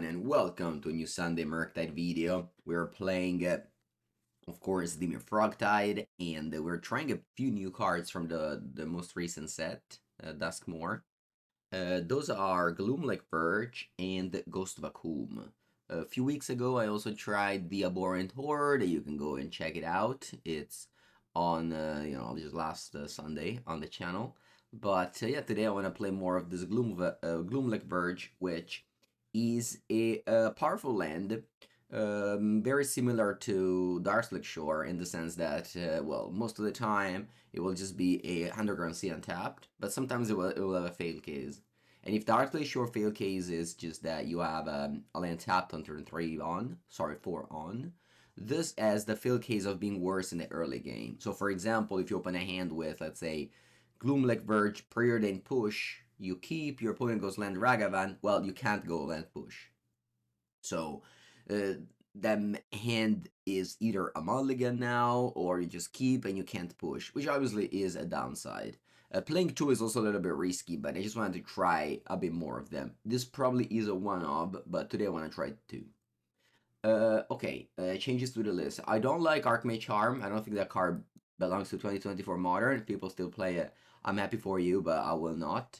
and welcome to a new Sunday Frogtide video. We're playing, of course, the Frogtide, and we're trying a few new cards from the most recent set, Duskmourn. Those are Gloomlike Verge and Ghost Vacuum. A few weeks ago, I also tried the Abhorrent Horde. You can go and check it out. It's on, just last Sunday on the channel. But yeah, today I want to play more of this Gloomlike Verge, which is a powerful land, very similar to Darkslick Shore in the sense that, well, most of the time it will just be a underground sea untapped, but sometimes it will have a fail case. And if Darkslick Shore fail case is just that you have a land tapped on turn 4 on, this has the fail case of being worse in the early game. So for example, if you open a hand with, let's say, Gloomlike Verge, Preordained Push, you keep, your opponent goes land Ragavan, well, you can't go land push. So that hand is either a mulligan now, or you just keep and you can't push, which obviously is a downside. Playing 2 is also a little bit risky, but I just wanted to try a bit more of them. This probably is a one-of, but today I want to try 2. Okay, changes to the list. I don't like Archmage Charm. I don't think that card belongs to 2024 Modern. People still play it. I'm happy for you, but I will not.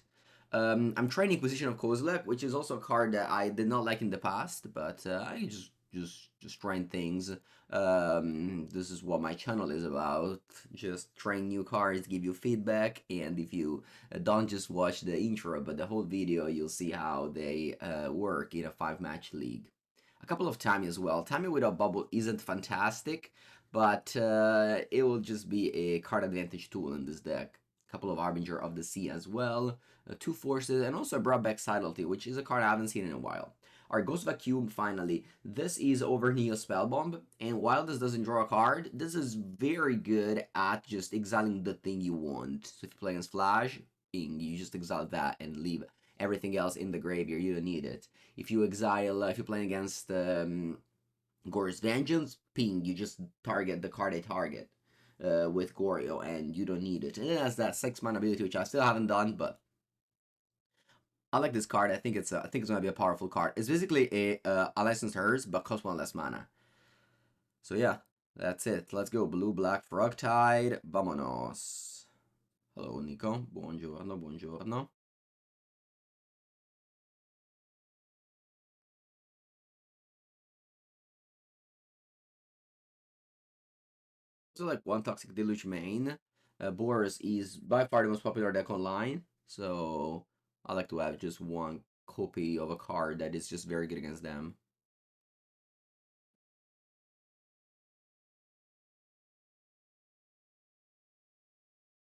I'm trying Inquisition of Kozilek, which is also a card that I did not like in the past, but I just trying things. This is what my channel is about. Just trying new cards, give you feedback, and if you don't just watch the intro, but the whole video, you'll see how they work in a 5-match league. A couple of Tami as well. Tami without bubble isn't fantastic, but it will just be a card advantage tool in this deck. A couple of Harbinger of the Sea as well, 2 Forces, and also a Brought-Back Subtlety, which is a card I haven't seen in a while. Alright, Ghost Vacuum, finally. This is over Neo Spellbomb, and while this doesn't draw a card, this is very good at just exiling the thing you want. So if you play against Flash, you just exile that and leave everything else in the graveyard. You don't need it. If you exile, if you're playing against Gore's Vengeance, ping, you just target the card they target with Goryo, and you don't need it. And it has that 6-mana ability, which I still haven't done, but I like this card. I think it's gonna be a powerful card. It's basically a Licensed Hers, but costs 1 less mana. So yeah, that's it. Let's go. Blue, black, Frogtide. Vamonos. Hello, Nico. Buongiorno, buongiorno. So like 1 Toxic Deluge main. Boros is by far the most popular deck online, so I like to have just 1 copy of a card that is just very good against them.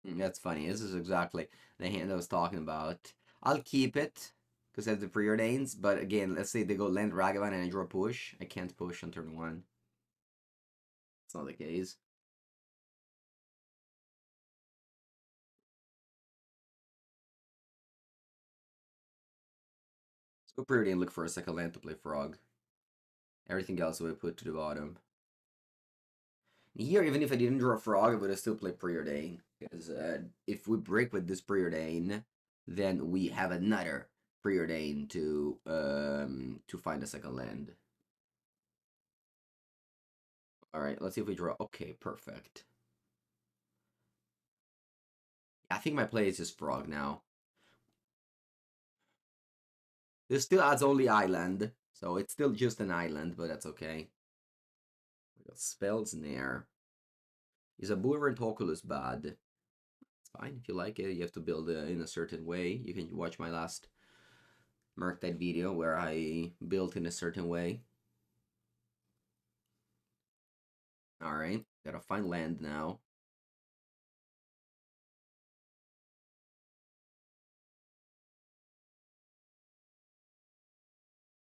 That's funny. This is exactly the hand I was talking about. I'll keep it because I have the preordains, but again, let's say they go land Ragavan and I draw push. I can't push on turn 1. It's not the case. Let's go preordain and look for a second land to play Frog. Everything else we put to the bottom. Here, even if I didn't draw a Frog, I would have still played Preordain. Because if we break with this Preordain, then we have another Preordain to find a second land. Alright, let's see if we draw. Okay, perfect. I think my play is just Frog now. This still adds only island, so it's still just an island, but that's okay. We got Spells Snare. Is a Abhorrent Oculus bad? It's fine if you like it. You have to build it in a certain way. You can watch my last Frogtide video where I built in a certain way. Alright, gotta find land now.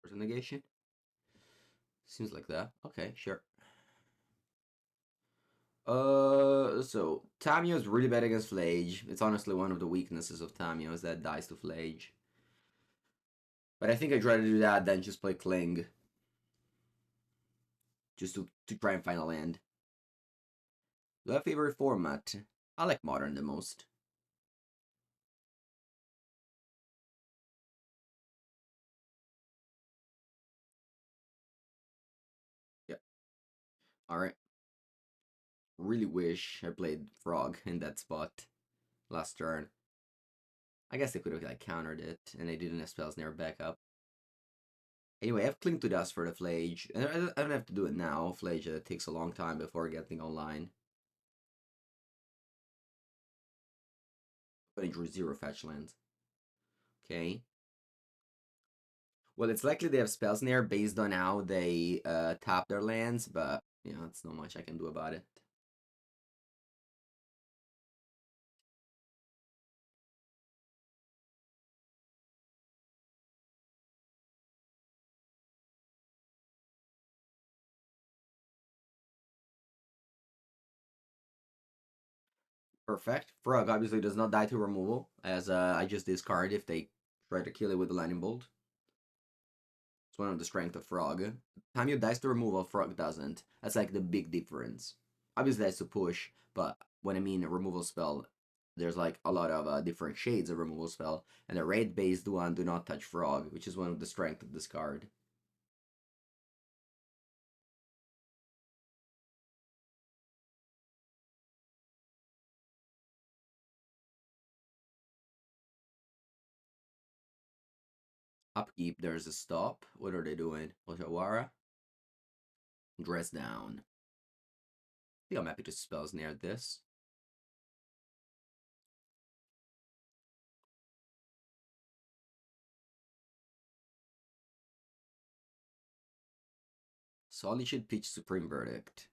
Where's the negation? Seems like that. Okay, sure. So Tamiyo is really bad against Flage. It's honestly one of the weaknesses of Tamiyo is that dies to Flage. But I think I'd rather do that than just play Cling. Just to try and find a land. Do I have a favorite format? I like Modern the most. Alright. Really wish I played Frog in that spot last turn. I guess they could have like countered it, and they didn't have spells near backup. Anyway, I have Cling to Dust for the Flage. And I don't have to do it now. Flage takes a long time before getting online. But I drew 0 fetch lands. Okay. Well, it's likely they have spells near based on how they tap their lands, but you know, it's not much I can do about it. Perfect. Frog obviously does not die to removal, as I just discard if they try to kill it with the lightning bolt. It's one of the strength of Frog. Time you dice to removal, Frog doesn't. That's like the big difference. Obviously that's to push, but when I mean a removal spell, there's like a lot of different shades of removal spell, and the raid based one do not touch Frog, which is one of the strength of this card. Upkeep, there's a stop. What are they doing? Oshawara? Dress down. I think I'm happy to spells near this. Solitude Pitch Supreme Verdict.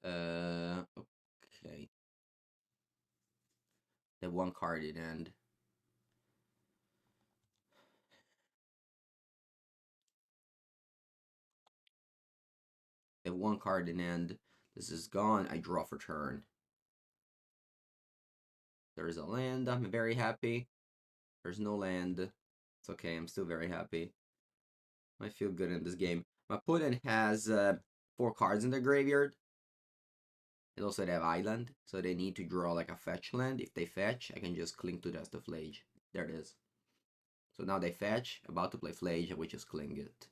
Okay. They have one card in hand. They have one card in hand. This is gone. I draw for turn. There's a land. I'm very happy. There's no land. It's okay. I'm still very happy. I feel good in this game. My opponent has 4 cards in their graveyard. And also they have island, so they need to draw like a fetch land. If they fetch, I can just cling to Dust of Flage. There it is. So now they fetch, about to play Flage, and we just cling it.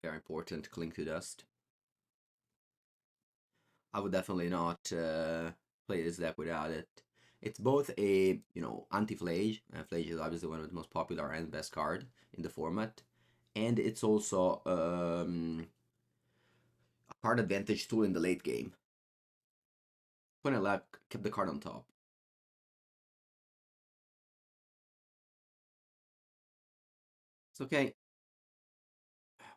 Very important, cling to Dust. I would definitely not play this deck without it. It's both a, anti-Flage. Flage is obviously one of the most popular and best card in the format. And it's also a card advantage tool in the late game. Opponent luck kept the card on top. It's okay.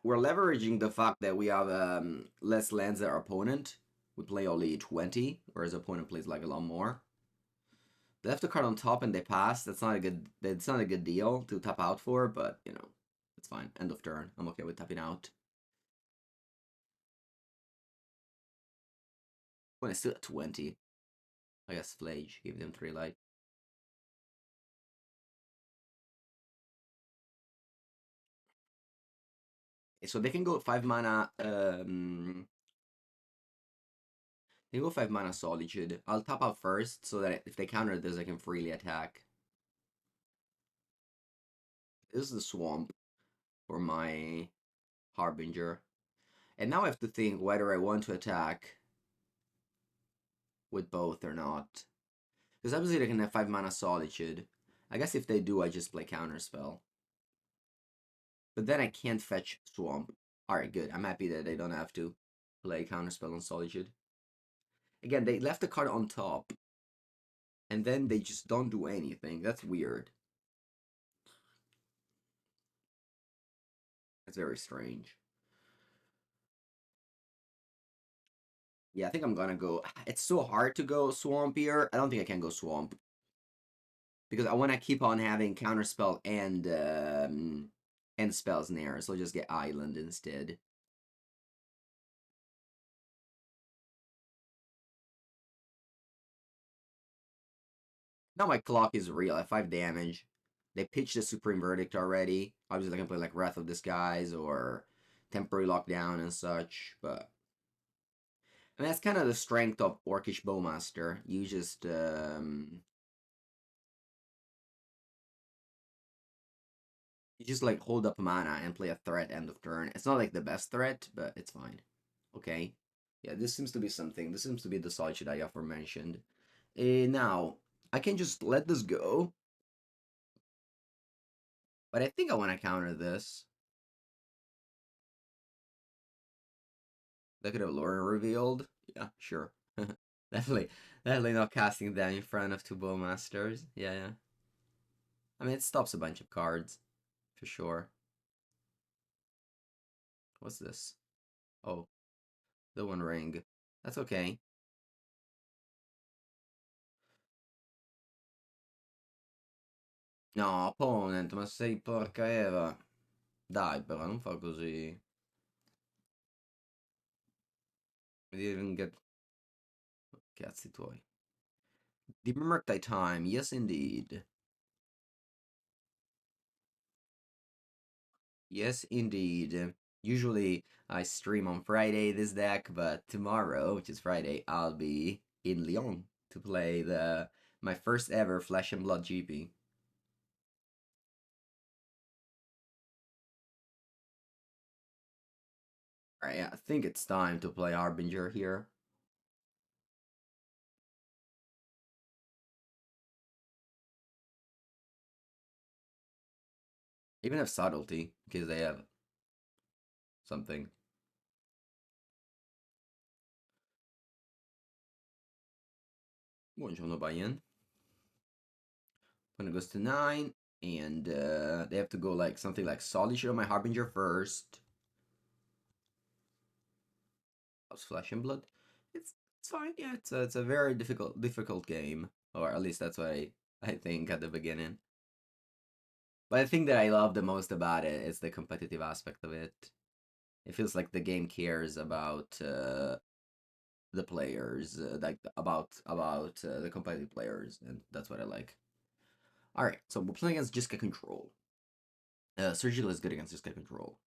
We're leveraging the fact that we have less lands than our opponent. We play only 20, whereas opponent plays like a lot more. They left the card on top and they pass. That's not a good. It's not a good deal to tap out for, but it's fine. End of turn. I'm okay with tapping out. When it's still at 20, I guess Flage gave them 3 light. So they can go 5 mana. They go 5 mana Solitude. I'll tap out first so that if they counter this, I can freely attack. This is the Swamp for my Harbinger. And now I have to think whether I want to attack with both or not. Because obviously they can have 5 mana Solitude. I guess if they do, I just play Counterspell. But then I can't fetch Swamp. Alright, good. I'm happy that they don't have to play Counterspell on Solitude. Again, they left the card on top. And then they just don't do anything. That's weird. That's very strange. Yeah, I think I'm gonna go. It's so hard to go Swamp here. I don't think I can go Swamp. Because I want to keep on having Counterspell and spells near, so I'll just get Island instead. Now my clock is real. I have 5 damage. They pitched the Supreme Verdict already. Obviously, they can play like Wrath of Disguise or Temporary Lockdown and such, but I mean that's kind of the strength of Orcish Bowmaster. You just like hold up mana and play a threat end of turn. It's not like the best threat, but it's fine. Okay. Yeah, this seems to be something. This seems to be the solitude I aforementioned. Now, I can just let this go, but I think I want to counter this. They could have Lauren revealed. Yeah, sure. definitely, definitely not casting them in front of two Bowmasters. Yeah, yeah. I mean, it stops a bunch of cards, for sure. What's this? Oh, the One Ring. That's okay. No, opponent, ma sei porca Eva. Dai, però, non fa così. Mi devi even get... Cazzi tuoi. The birthday time, yes indeed. Yes indeed. Usually I stream on Friday this deck, but tomorrow, which is Friday, I'll be in Lyon to play the my first ever Flesh and Blood GP. Alright, yeah, I think it's time to play Harbinger here. Even have Subtlety, because they have something. Buongiorno, buy-in. When it goes to 9, and they have to go like something like Solitude on my Harbinger first. How's Flesh and Blood? It's fine. Yeah, it's a very difficult game, or at least that's what I think at the beginning. But the thing that I love the most about it is the competitive aspect of it. It feels like the game cares about the players, like about the competitive players, and that's what I like. All right, so we're playing against Jeskai Control. Surgical is good against Jeskai Control.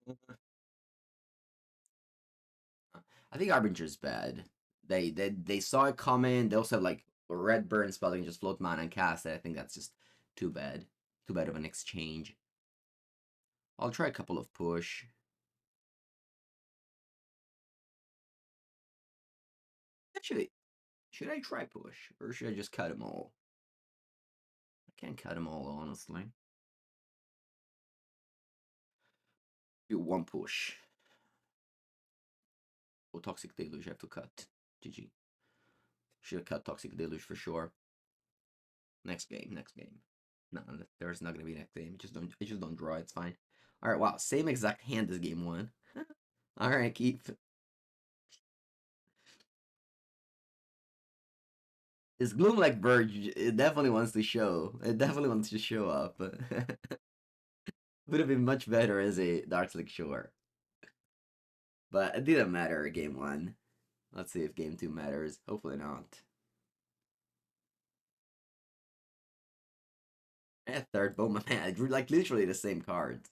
Uh, I think Arbinger's bad. They saw it coming. They also have like a red burn spell that can just float mana and cast it. I think that's just too bad. Too bad of an exchange. I'll try a couple of push. Actually, should I try push or should I just cut them all? I can't cut them all, honestly. Do one push. Oh, Toxic Deluge, I have to cut. GG. Should have cut Toxic Deluge for sure. Next game, next game. No, there's not gonna be next game. I just don't draw. It's fine. All right, wow, same exact hand as game one. All right, keep. This Gloom like Verge. It definitely wants to show. It definitely wants to show up. Would have been much better as a Darkslick Shore, but it didn't matter. Game one. Let's see if game two matters. Hopefully not. Third Bowman man, like literally the same cards.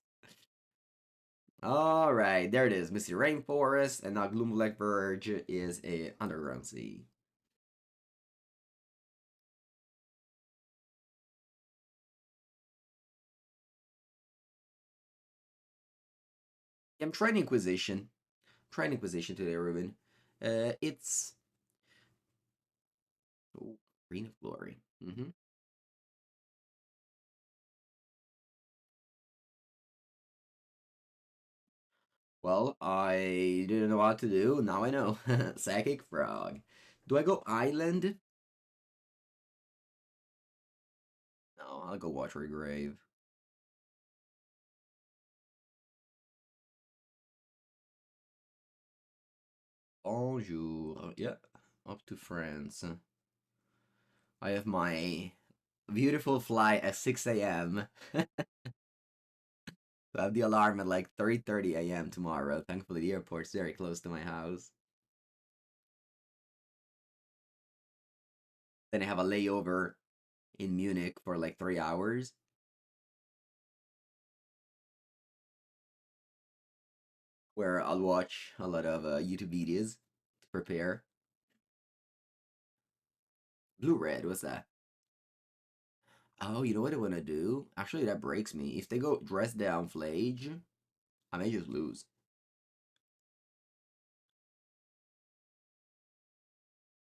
All right, there it is. Misty Rainforest, and now Gloomblack Verge is a Underground Sea. I'm trying Inquisition. Trying Inquisition today, Ruben. It's oh, Green of Glory. Well, I didn't know what to do. Now I know. Psychic Frog. Do I go Island? No, I'll go Watery Grave. Bonjour. Yeah, up to France. I have my beautiful flight at 6 a.m. I have the alarm at like 3:30 a.m. tomorrow. Thankfully, the airport's very close to my house. Then I have a layover in Munich for like 3 hours. Where I'll watch a lot of YouTube videos to prepare. Blue red, what's that? Oh, you know what I want to do? Actually, that breaks me. If they go dress down Flage, I may just lose.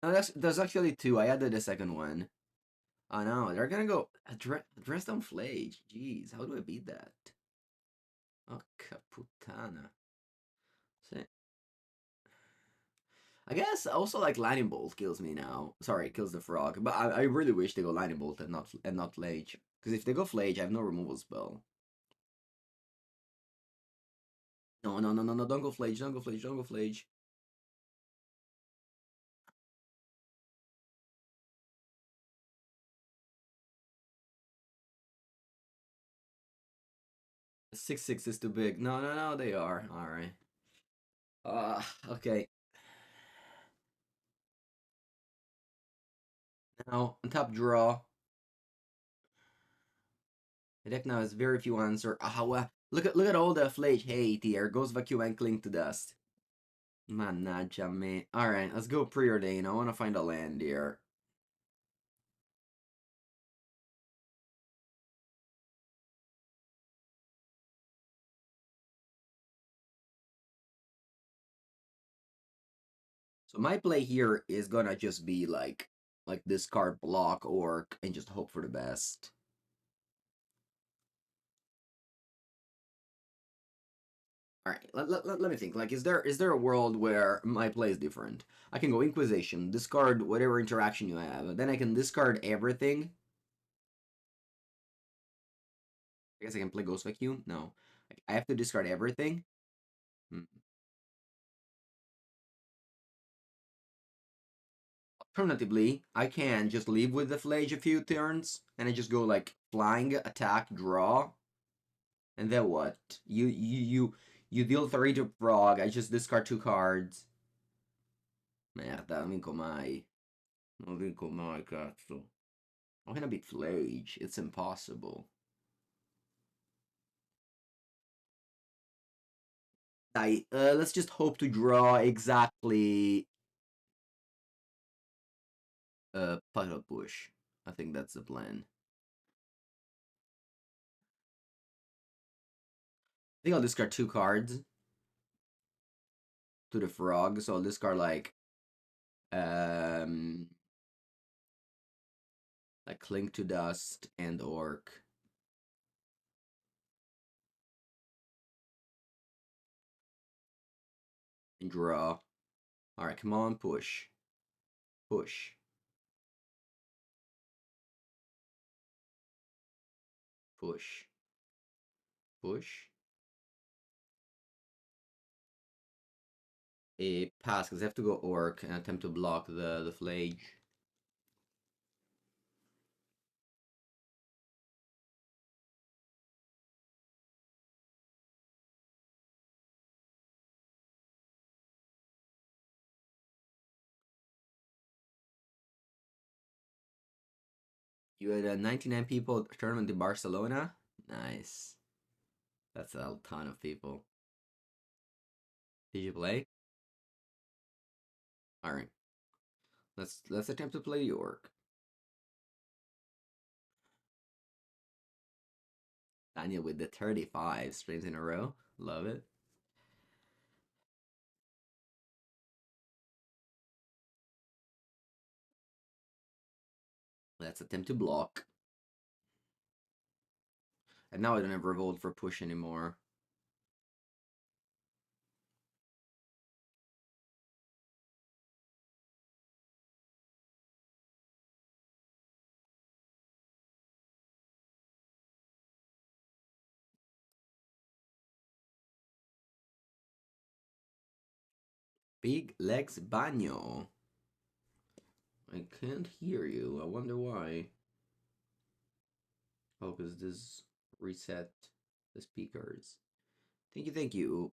No, there's actually two. I added the second one. Oh no, they're gonna go dress down Flage. Jeez, how do I beat that? Oh, Caputana. See, I guess also like Lightning Bolt kills me now. Sorry, kills the frog. But I really wish they go Lightning Bolt and not Flage. Because if they go Flage, I have no removal spell. No, no, no, no, no, don't go Flage, don't go Flage, don't go Flage. 6/6 is too big. No, no, no, they are. Alright. Okay. Now, on top draw. The deck now has very few answer. Look at all the Flage hate here. Goes Vacuum and Cling to Dust. Mannaggia me. Alright, let's go preordain. I want to find a land here. So my play here is gonna just be like discard block orc and just hope for the best. All right, let me think. Like, is there a world where my play is different? I can go Inquisition, discard whatever interaction you have, then I can discard everything. I guess I can play Ghost Vacuum. No, I have to discard everything. Hmm. Alternatively, I can just leave with the Flage a few turns, and I just go like flying, attack, draw, and then what? You deal 3 to Frog. I just discard 2 cards. Merda, non vinco mai. Non vinco mai, cazzo. How can I beat Flage? It's impossible. Let's just hope to draw exactly Puddle Push. I think that's the plan. I think I'll discard 2 cards to the Frog, so I'll discard um like Cling to Dust and Orc. And draw. Alright, come on, push. Push. Push. Push. A pass, because I have to go Orc and attempt to block the Flage. You had a 99 people tournament in Barcelona? Nice. That's a ton of people. Did you play? Alright. Let's attempt to play York. Daniel with the 35 streams in a row. Love it. Let's attempt to block. And now I don't have Revolt for push anymore. Big Legs Banyo. I can't hear you. I wonder why. Oh, because this reset the speakers. Thank you, thank you.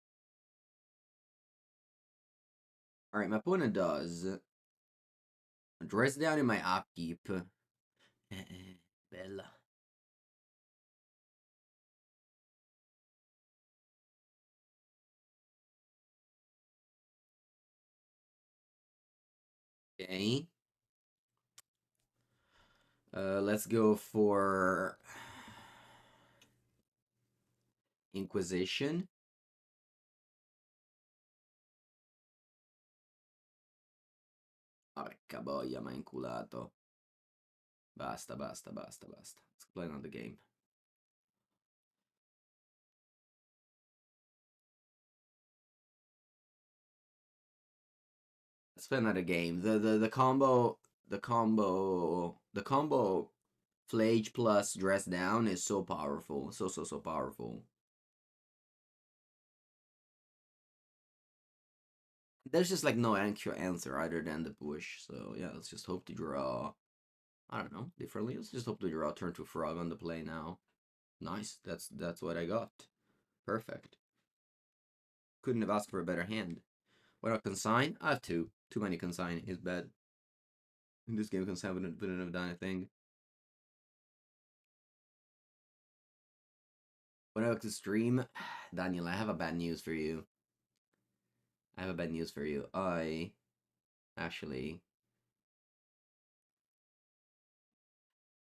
Alright, my opponent does Dress down in my upkeep. Bella. Okay. Let's go for Inquisition. Porca boia, ma inculato. Basta, basta, basta, basta. Let's play another game. Let's play another game. The combo Flage plus Dress Down is so powerful. So powerful. There's just like no answer other than the push. So yeah, let's just hope to draw. I don't know, differently. Let's just hope to draw turn to Frog on the play now. Nice. That's what I got. Perfect. Couldn't have asked for a better hand. What about Consign? I have two. Too many Consign is bad. In this game, Consign wouldn't have done a thing. When I look to stream, Daniel, I have a bad news for you. I have a bad news for you. I actually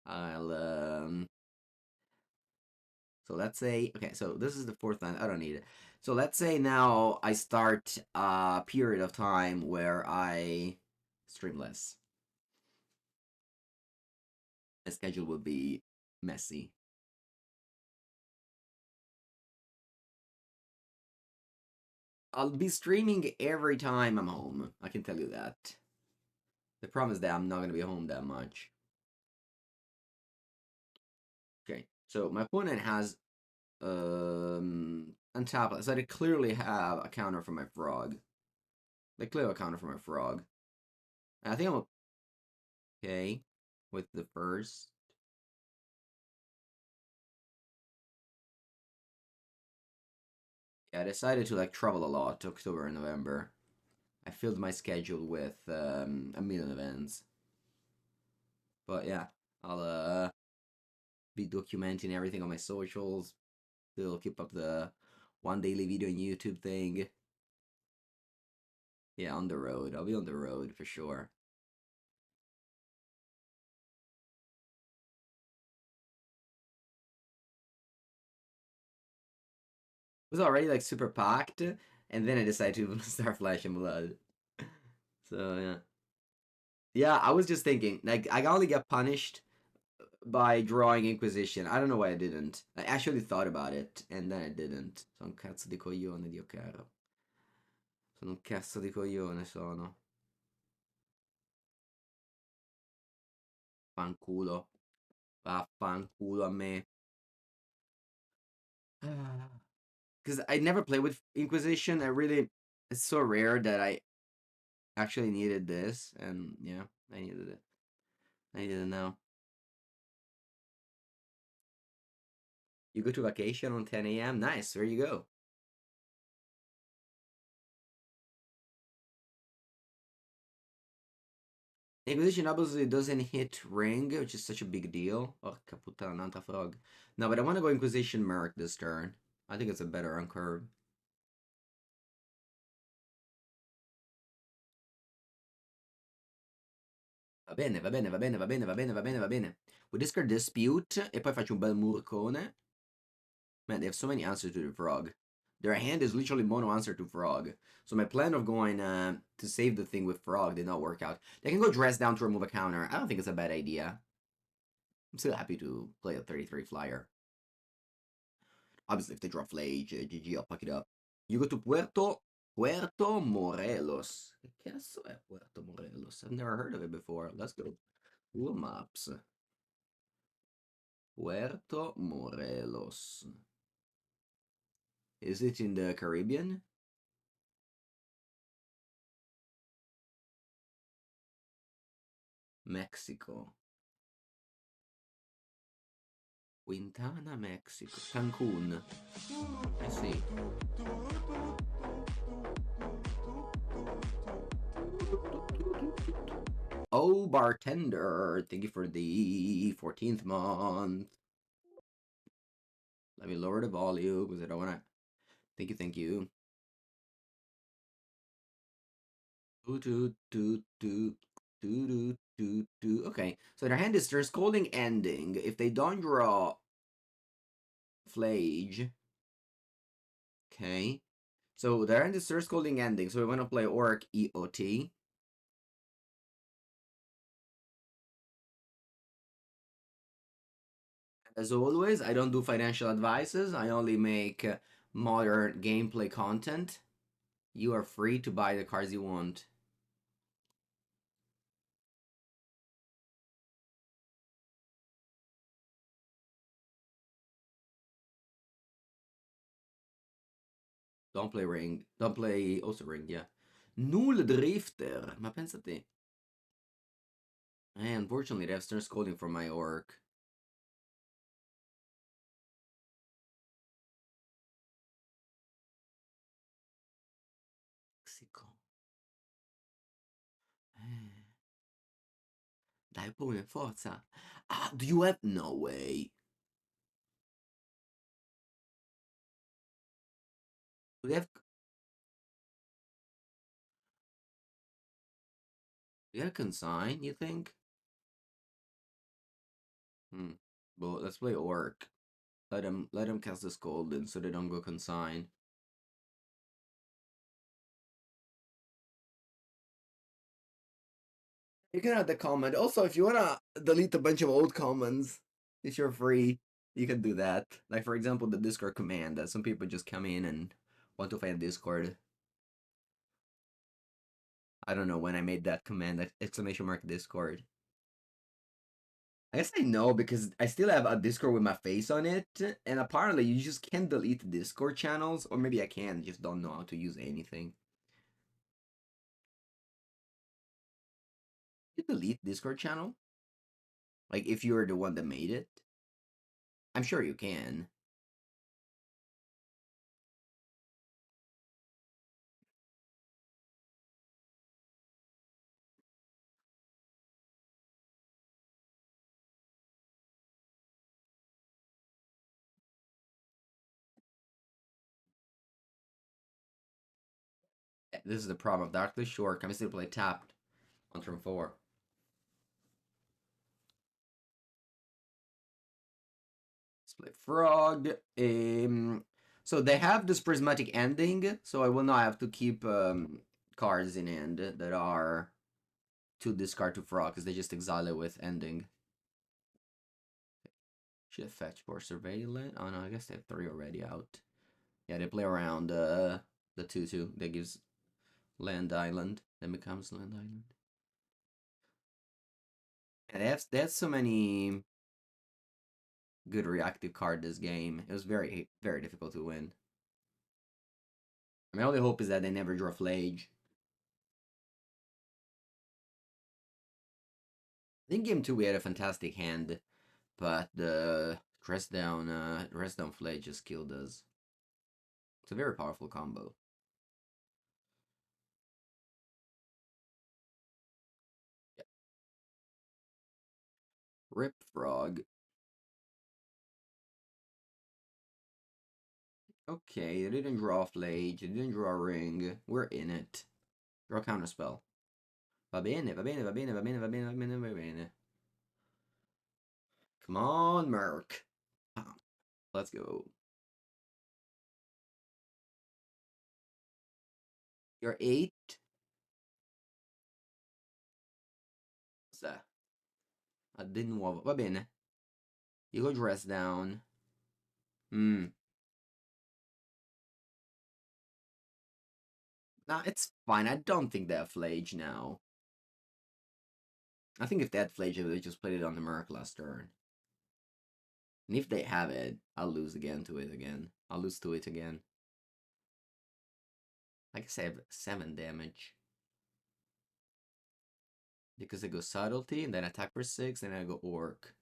I'll so let's say okay, so this is the fourth line. I don't need it. So let's say now I start a period of time where I stream less. My schedule will be messy. I'll be streaming every time I'm home. I can tell you that. The problem is that I'm not going to be home that much. Okay, so my opponent has untap, so they clearly have a counter for my frog. They clearly have a counter for my frog. And I think I'm okay with the first. Yeah, I decided to like travel a lot October and November. I filled my schedule with a million events. But yeah, I'll be documenting everything on my socials. Still keep up the one daily video on YouTube thing. Yeah, on the road. I'll be on the road for sure. It was already like super packed, and then I decided to start flashing blood. So yeah. Yeah, I was just thinking, like, I only get punished by drawing Inquisition. I don't know why I didn't. I actually thought about it, and then I didn't. Sono un cazzo di coglione, Dio caro. Sono un cazzo di coglione, sono. Fanculo. Vaffanculo a me. Because I never played with Inquisition. It's so rare that I actually needed this, and yeah, I needed it. I needed it now. You go to vacation on 10 a.m. Nice. There you go. Inquisition obviously doesn't hit ring, which is such a big deal. Oh, puttana, frog. No, but I want to go Inquisition Merc this turn. I think it's a better on curve. Va bene, va bene, va bene, va bene, va bene, va bene, va bene. We discard Dispute e poi faccio un bel murcone. Man, they have so many answers to the frog. Their hand is literally mono answer to frog. So my plan of going to save the thing with frog did not work out. They can go dress down to remove a counter. I don't think it's a bad idea. I'm still happy to play a 33 flyer. Obviously, if they draw Flage, GG, I'll pack it up. You go to Puerto Morelos. Che cazzo è Puerto Morelos? I've never heard of it before. Let's go. Google Maps. Puerto Morelos. Is it in the Caribbean? Mexico. Quintana, Mexico. Cancun. Eh sì. Oh, bartender, thank you for the 14th month. Let me lower the volume because I don't want to. Thank you, thank you. Okay, so their hand is their scolding ending. If they don't draw Flage, okay. So their hand is their scolding ending. So we want to play Orc EOT. As always, I don't do financial advices. I only make modern gameplay content. You are free to buy the cards you want. Don't play Ring. Don't play also Ring, yeah. Null Drifter. Ma pensa te. Unfortunately, they have Stern Scolding for my Orc. Mexico. Dai pure, forza. Ah, do you have... No way. Do they have... Do you have Consign, you think? Hmm. Well, let's play Orc. Let him cast the Scolding so they don't go Consign. You can add the comment. Also, if you wanna delete a bunch of old comments, if you're free, you can do that. Like for example, the Discord command that some people just come in and want to find Discord. I don't know when I made that command, exclamation mark Discord. I guess I know because I still have a Discord with my face on it, and apparently you just can't delete Discord channels, or maybe I can, just don't know how to use anything. You delete Discord channel? Like if you're the one that made it? I'm sure you can. This is the problem of Darkly Short. I'm still play tapped on turn 4. Let's play Frog. So they have this prismatic ending, so I will not have to keep cards in hand that are to discard to Frog because they just exile it with ending. Should have fetched for Surveillance. Oh no, I guess they have 3 already out. Yeah, they play around the 2/2 that gives Land Island. Then becomes Land Island. And they have so many good reactive card this game. It was very, very difficult to win. My only hope is that they never draw Flage. I think game 2 we had a fantastic hand, but the rest down Flage just killed us. It's a very powerful combo. Yeah. Rip Frog. Okay, they didn't draw Flage, they didn't draw Ring. We're in it. Draw Counterspell. Va bene, va bene, va bene, va bene, va bene, va bene, va bene. Come on, Merc. Let's go. You're 8. Cos'è? Di nuovo. Va bene. You go dress down. Hmm. Nah, it's fine. I don't think they have Flage now. I think if they had Flage, they just played it on the Merc last turn. And if they have it, I'll lose again to it again. I'll lose to it again. I guess I have 7 damage. Because I go Subtlety, and then attack for 6, and then I go Orc.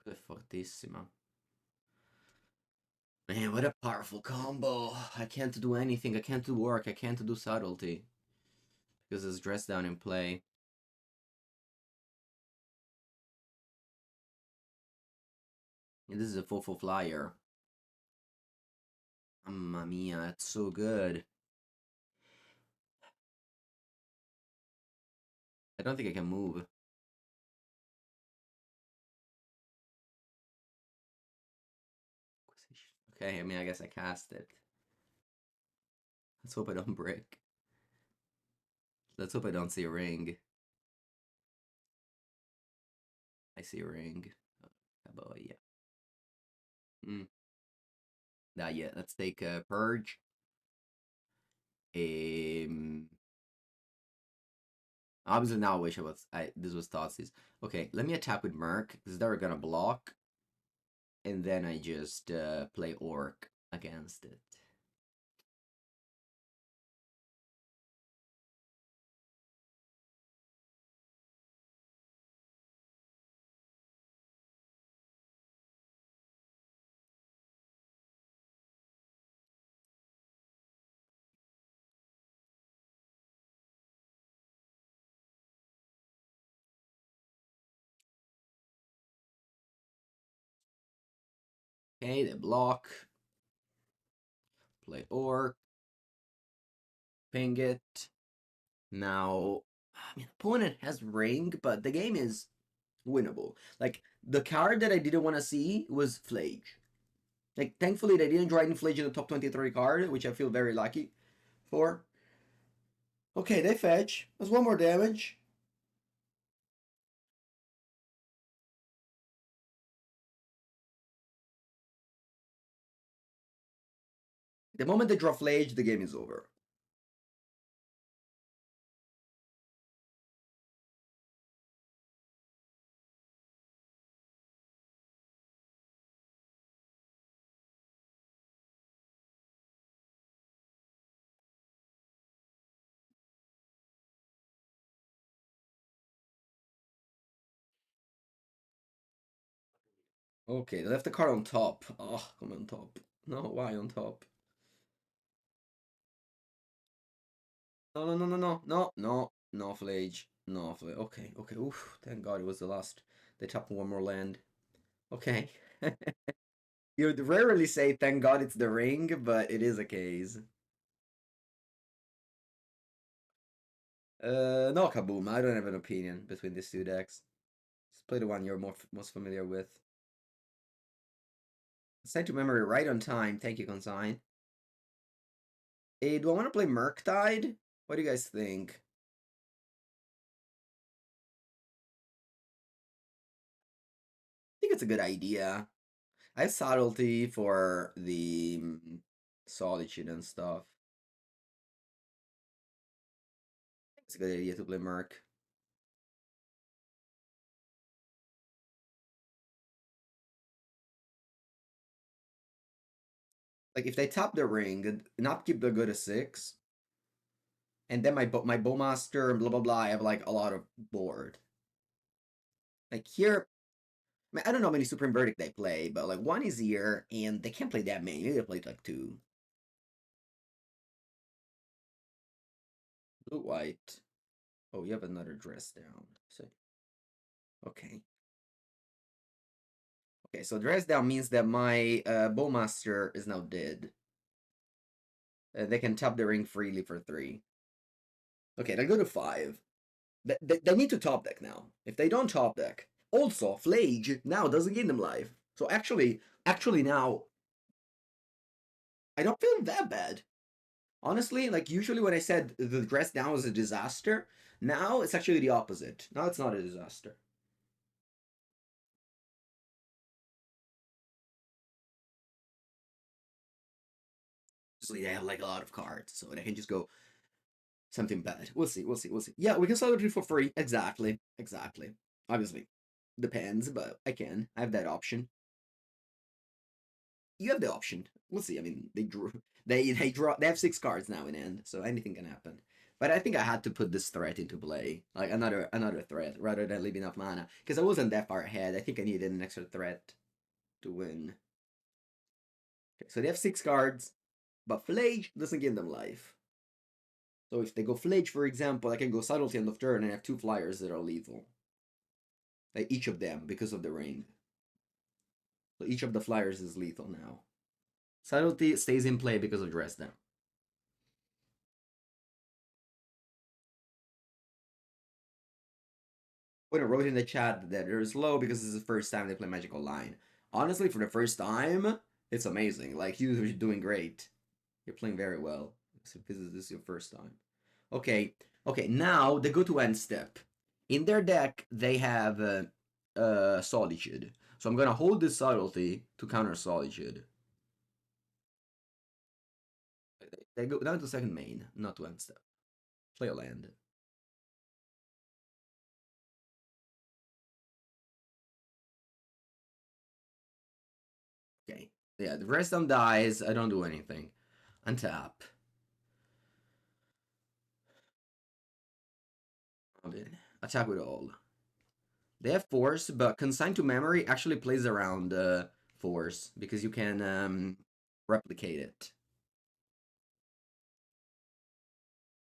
È fortissima. Man, what a powerful combo. I can't do anything. I can't do work. I can't do subtlety. Because it's dressed down in play. And this is a full flyer. Mamma mia, it's so good. I don't think I can move. Okay, I mean, I guess I cast it. Let's hope I don't break. Let's hope I don't see a ring. I see a ring. Oh boy, yeah. Not yet. Let's take a Purge. Obviously now I wish this was Thoughtseize. Okay, let me attack with Merc, because they're gonna block. And then I just play Orc against it. Okay, they block. Play Orc. Ping it. Now, I mean, opponent has Ring, but the game is winnable. Like, the card that I didn't want to see was Flage. Like, thankfully, they didn't draw any Flage in the top 23 card, which I feel very lucky for. Okay, they fetch. There's one more damage. The moment they draw Flage, the game is over. Okay, they left the card on top. Oh, come on top. No, why on top? No, no, no, no, no, no, no, no Flage. No Flage. Okay, okay. Oof, thank God it was the last. They tapped one more land. Okay. You would rarely say thank God it's the ring, but it is a case. No Kaboom. I don't have an opinion between these two decks. Just play the one you're most familiar with. Sent to memory right on time. Thank you, Consign. Hey, do I want to play Murktide? What do you guys think? I think it's a good idea. I have subtlety for the solitude and stuff. It's a good idea to play Merc. Like if they tap the ring, not keep the good a 6, and then my bowmaster and blah blah blah, I have like a lot of board. Like here, I mean, I don't know how many Supreme Verdict they play, but like one is here, and they can't play that many. Maybe they played like 2. Blue white. Oh, you have another dress down. So okay. Okay, so dress down means that my bowmaster is now dead. They can tap the ring freely for 3. Okay, they go to 5. They need to top deck now. If they don't top deck, also Flage now doesn't gain them life. So actually now, I don't feel that bad. Honestly, like usually when I said the dress down was a disaster, now it's actually the opposite. Now it's not a disaster. So they have like a lot of cards, so they can just go something bad. We'll see, we'll see, we'll see. Yeah, we can sell it for free. Exactly, exactly. Obviously, depends, but I can. I have that option. You have the option. We'll see. I mean, they have 6 cards now in hand, so anything can happen. But I think I had to put this threat into play, like another threat, rather than leaving enough mana, because I wasn't that far ahead. I think I needed an extra threat to win. Okay, so they have 6 cards, but Flage doesn't give them life. So if they go Flage, for example, I can go Subtlety end of turn and have 2 flyers that are lethal. Like each of them, because of the ring. So each of the flyers is lethal now. Subtlety stays in play because of Dress Down. When I wrote in the chat that they're slow because this is the first time they play Magic Online. Honestly, for the first time, it's amazing. Like, you're doing great. You're playing very well. So this is your first time. Okay, okay. Now they go to end step. In their deck, they have Solitude. So I'm gonna hold this Subtlety to counter Solitude. They go down to second main, not to end step. Play a land. Okay. Yeah, the rest of them dies. I don't do anything. Untap. Attack with all. They have force, but consigned to memory actually plays around force because you can replicate it.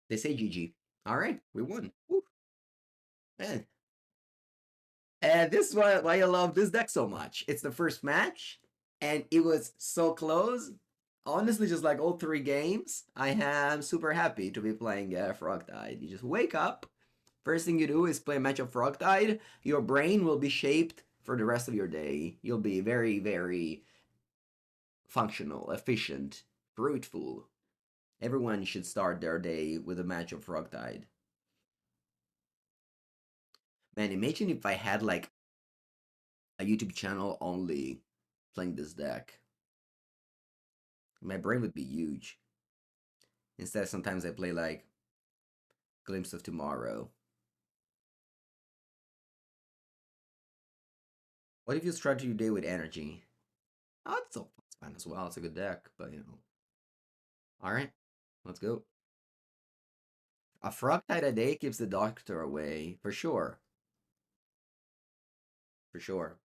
They say GG. All right, we won. Woo. Man. And this is why I love this deck so much. It's the first match, and it was so close. Honestly, just like all 3 games, I am super happy to be playing Frogtide. You just wake up, first thing you do is play a match of Frogtide. Your brain will be shaped for the rest of your day. You'll be very, very functional, efficient, fruitful. Everyone should start their day with a match of Frogtide. Man, imagine if I had like a YouTube channel only playing this deck. My brain would be huge. Instead, sometimes I play like Glimpse of Tomorrow. What if you start your day with energy? Oh, it's fine as well. It's a good deck, but you know. Alright, let's go. A Frogtide a day keeps the doctor away, for sure. For sure.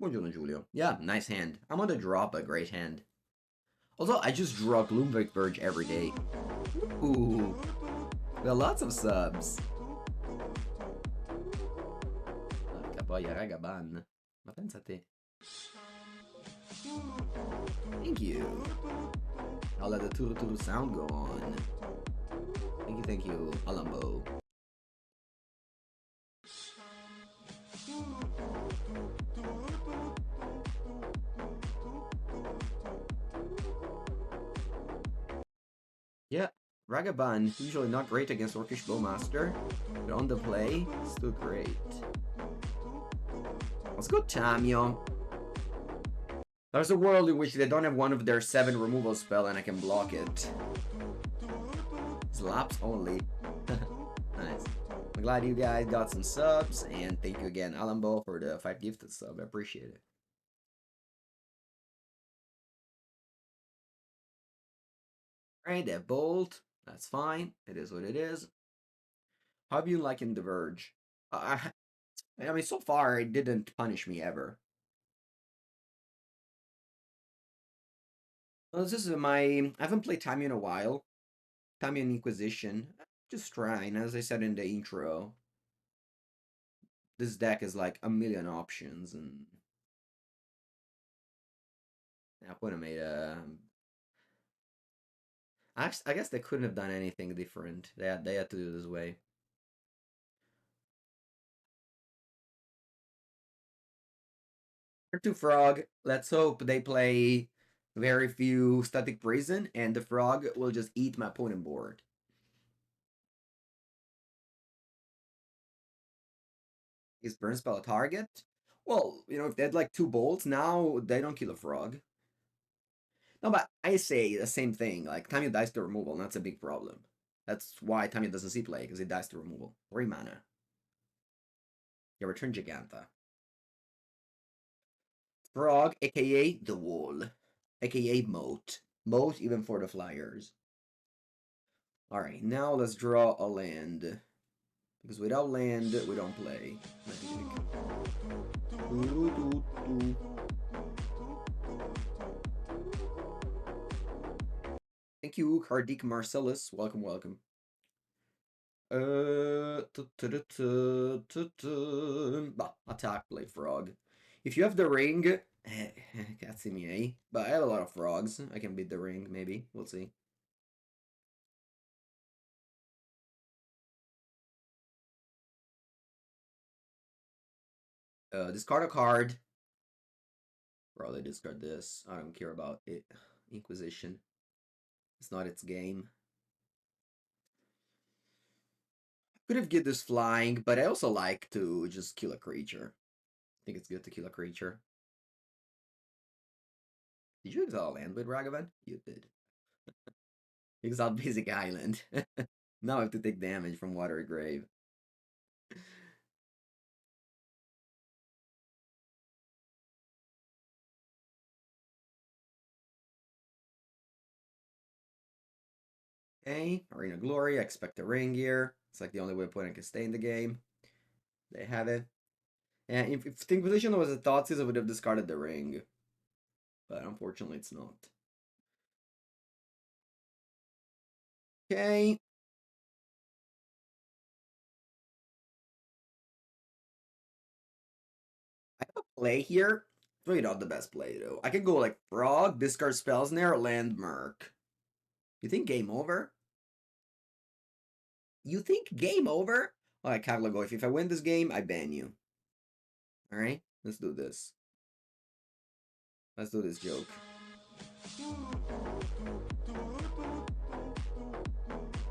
Buongiorno, Giulio. Yeah, nice hand. I'm gonna drop a great hand. Although, I just draw Gloomvik Verge every day. Ooh. We got lots of subs. Porca boia, raga, ban. Ma pensa a te. Thank you. I'll let the Turu sound go on. Thank you, Alambo. Yeah, Ragaban, usually not great against Orcish Bowmaster, but on the play, still great. Let's go Tamio. There's a world in which they don't have one of their 7 removal spell and I can block it. Slaps only. Nice. I'm glad you guys got some subs, and thank you again, Alambo, for the 5 gifted sub. I appreciate it. Alright, that Bolt. That's fine. It is what it is. How have you liking the Verge? I mean, so far, it didn't punish me ever. Well, this is I haven't played Tamiyo in a while. Tamiyo Inquisition. Just trying, as I said in the intro. This deck is like a million options, and I would have made a. I guess they couldn't have done anything different. They had to do it this way. To Frog, let's hope they play very few Static Prison, and the Frog will just eat my opponent board. Is Burn Spell a target? Well, you know, if they had like 2 bolts, now they don't kill a Frog. No, but I say the same thing. Like, Tamiyo dies to removal, and that's a big problem. That's why Tamiyo doesn't see play, because it dies to removal. 3 mana. You return Giganta. Frog, aka the Wall. Aka Moat. Moat even for the Flyers. Alright, now let's draw a land. Because without land, we don't play Magic. Thank you, Kardik Marcellus. Welcome, welcome. Attack, play frog. If you have the ring, can't see me, eh? But I have a lot of frogs. I can beat the ring, maybe. We'll see. Discard a card. Probably discard this. I don't care about it. Inquisition. It's not its game. Could have get this flying, but I also like to just kill a creature. I think it's good to kill a creature. Did you exile land with Ragavan? You did. Exile basic island. Now I have to take damage from Watery Grave. Okay, Arena Glory. I expect a ring here. It's like the only way opponent can stay in the game. They have it. And if the Inquisition was a Thoughtseize, I would have discarded the ring. But unfortunately, it's not. Okay. I have a play here. It's really not the best play, though. I could go like Frog, discard spells there, land Merc. You think game over? You think game over? Alright, Kaglagoif, if I win this game, I ban you. Alright, let's do this. Let's do this joke.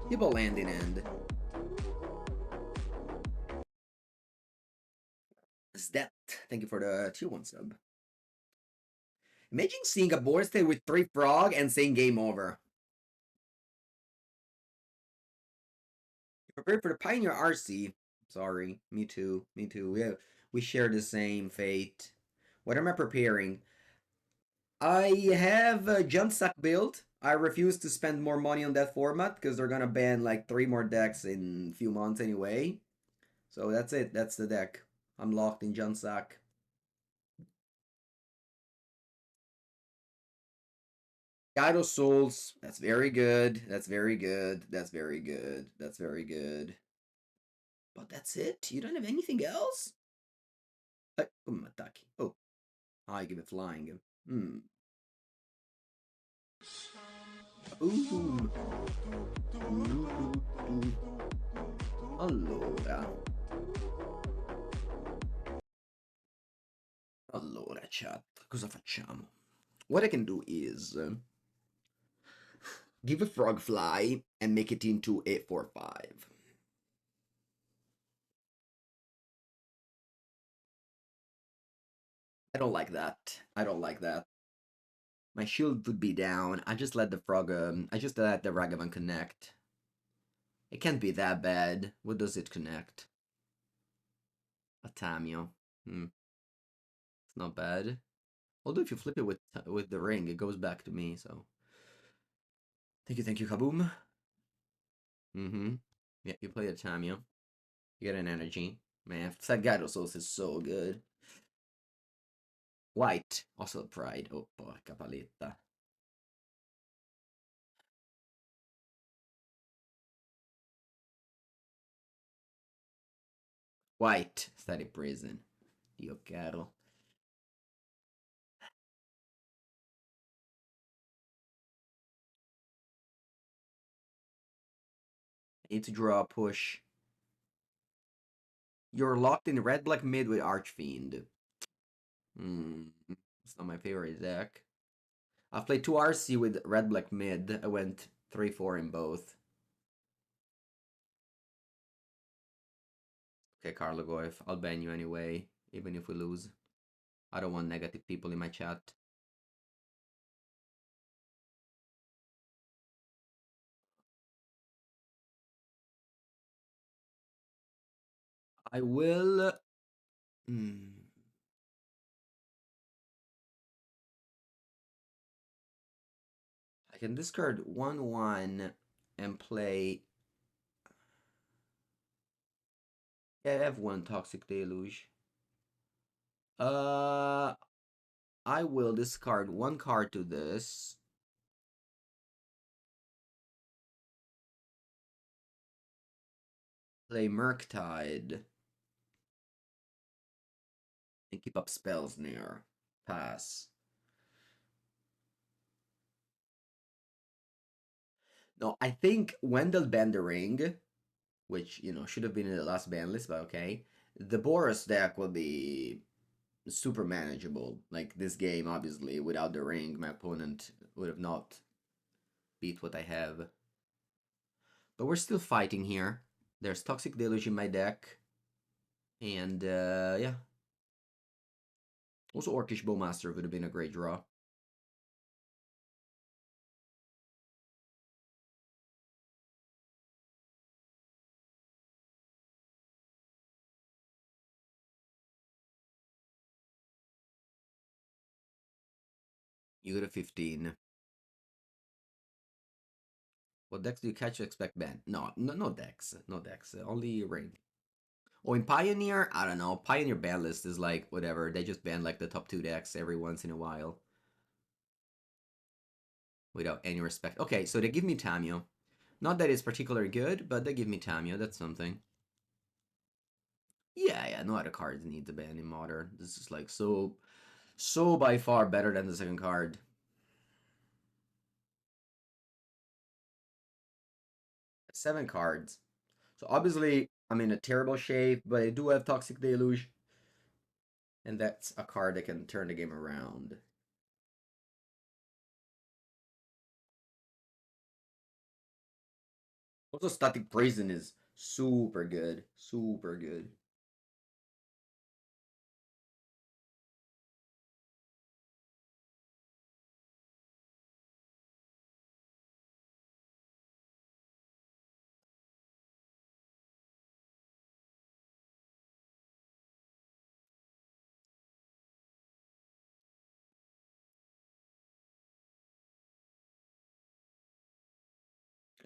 People landing end. Stat. Thank you for the tier 1 sub. Imagine seeing a board state with 3 frog and saying game over. Prepare for the Pioneer RC. Sorry, me too. Me too. We share the same fate. What am I preparing? I have a Junsack build. I refuse to spend more money on that format because they're gonna ban like 3 more decks in a few months anyway. So that's it. That's the deck. I'm locked in Junsack. Gyro Souls. That's very good. That's very good. That's very good. That's very good. But that's it? You don't have anything else? Attack. Oh. I give it flying. Boom. Allora. Allora, chat. Cosa facciamo? What I can do is give a frog fly and make it into a 4/5. I don't like that. I don't like that. My shield would be down. I just let the frog. I just let the Ragavan connect. It can't be that bad. What does it connect? A Tamio. It's not bad. Although if you flip it with the ring, it goes back to me. So thank you, Kaboom. Yeah, you play a Tamio. You get an energy. Man, Sagado Souls is so good. White, also Pride. Oh, porca paletta. White, Static Prison. Dio caro. I need to draw a push. You're locked in red black mid with Archfiend. It's not my favorite deck. I've played 2 RC with red black mid. I went 3-4 in both. Okay, Carlo Goif. I'll ban you anyway, even if we lose. I don't want negative people in my chat. I will. I can discard 1/1 and play. Yeah, I have 1 Toxic Deluge. I will discard 1 card to this. Play Murktide. And keep up spells near. Pass. No, I think when they'll ban the ring, which, you know, should have been in the last ban list, but okay, the Boros deck will be super manageable. Like this game, obviously, without the ring, my opponent would have not beat what I have. But we're still fighting here. There's Toxic Deluge in my deck. And, yeah. Also, Orcish Bowmaster would have been a great draw. You go to 15. What decks do you catch to expect ban? No decks. No decks. Only ring. Oh, in Pioneer, I don't know. Pioneer ban list is like whatever. They just ban like the top 2 decks every once in a while. Without any respect. Okay, so they give me Tamio. Not that it's particularly good, but they give me Tamio. That's something. Yeah, no other cards need to ban in Modern. This is like so by far better than the second card. 7 cards. So obviously, I'm in a terrible shape, but I do have Toxic Deluge. And that's a card that can turn the game around. Also, Static Prison is super good. Super good.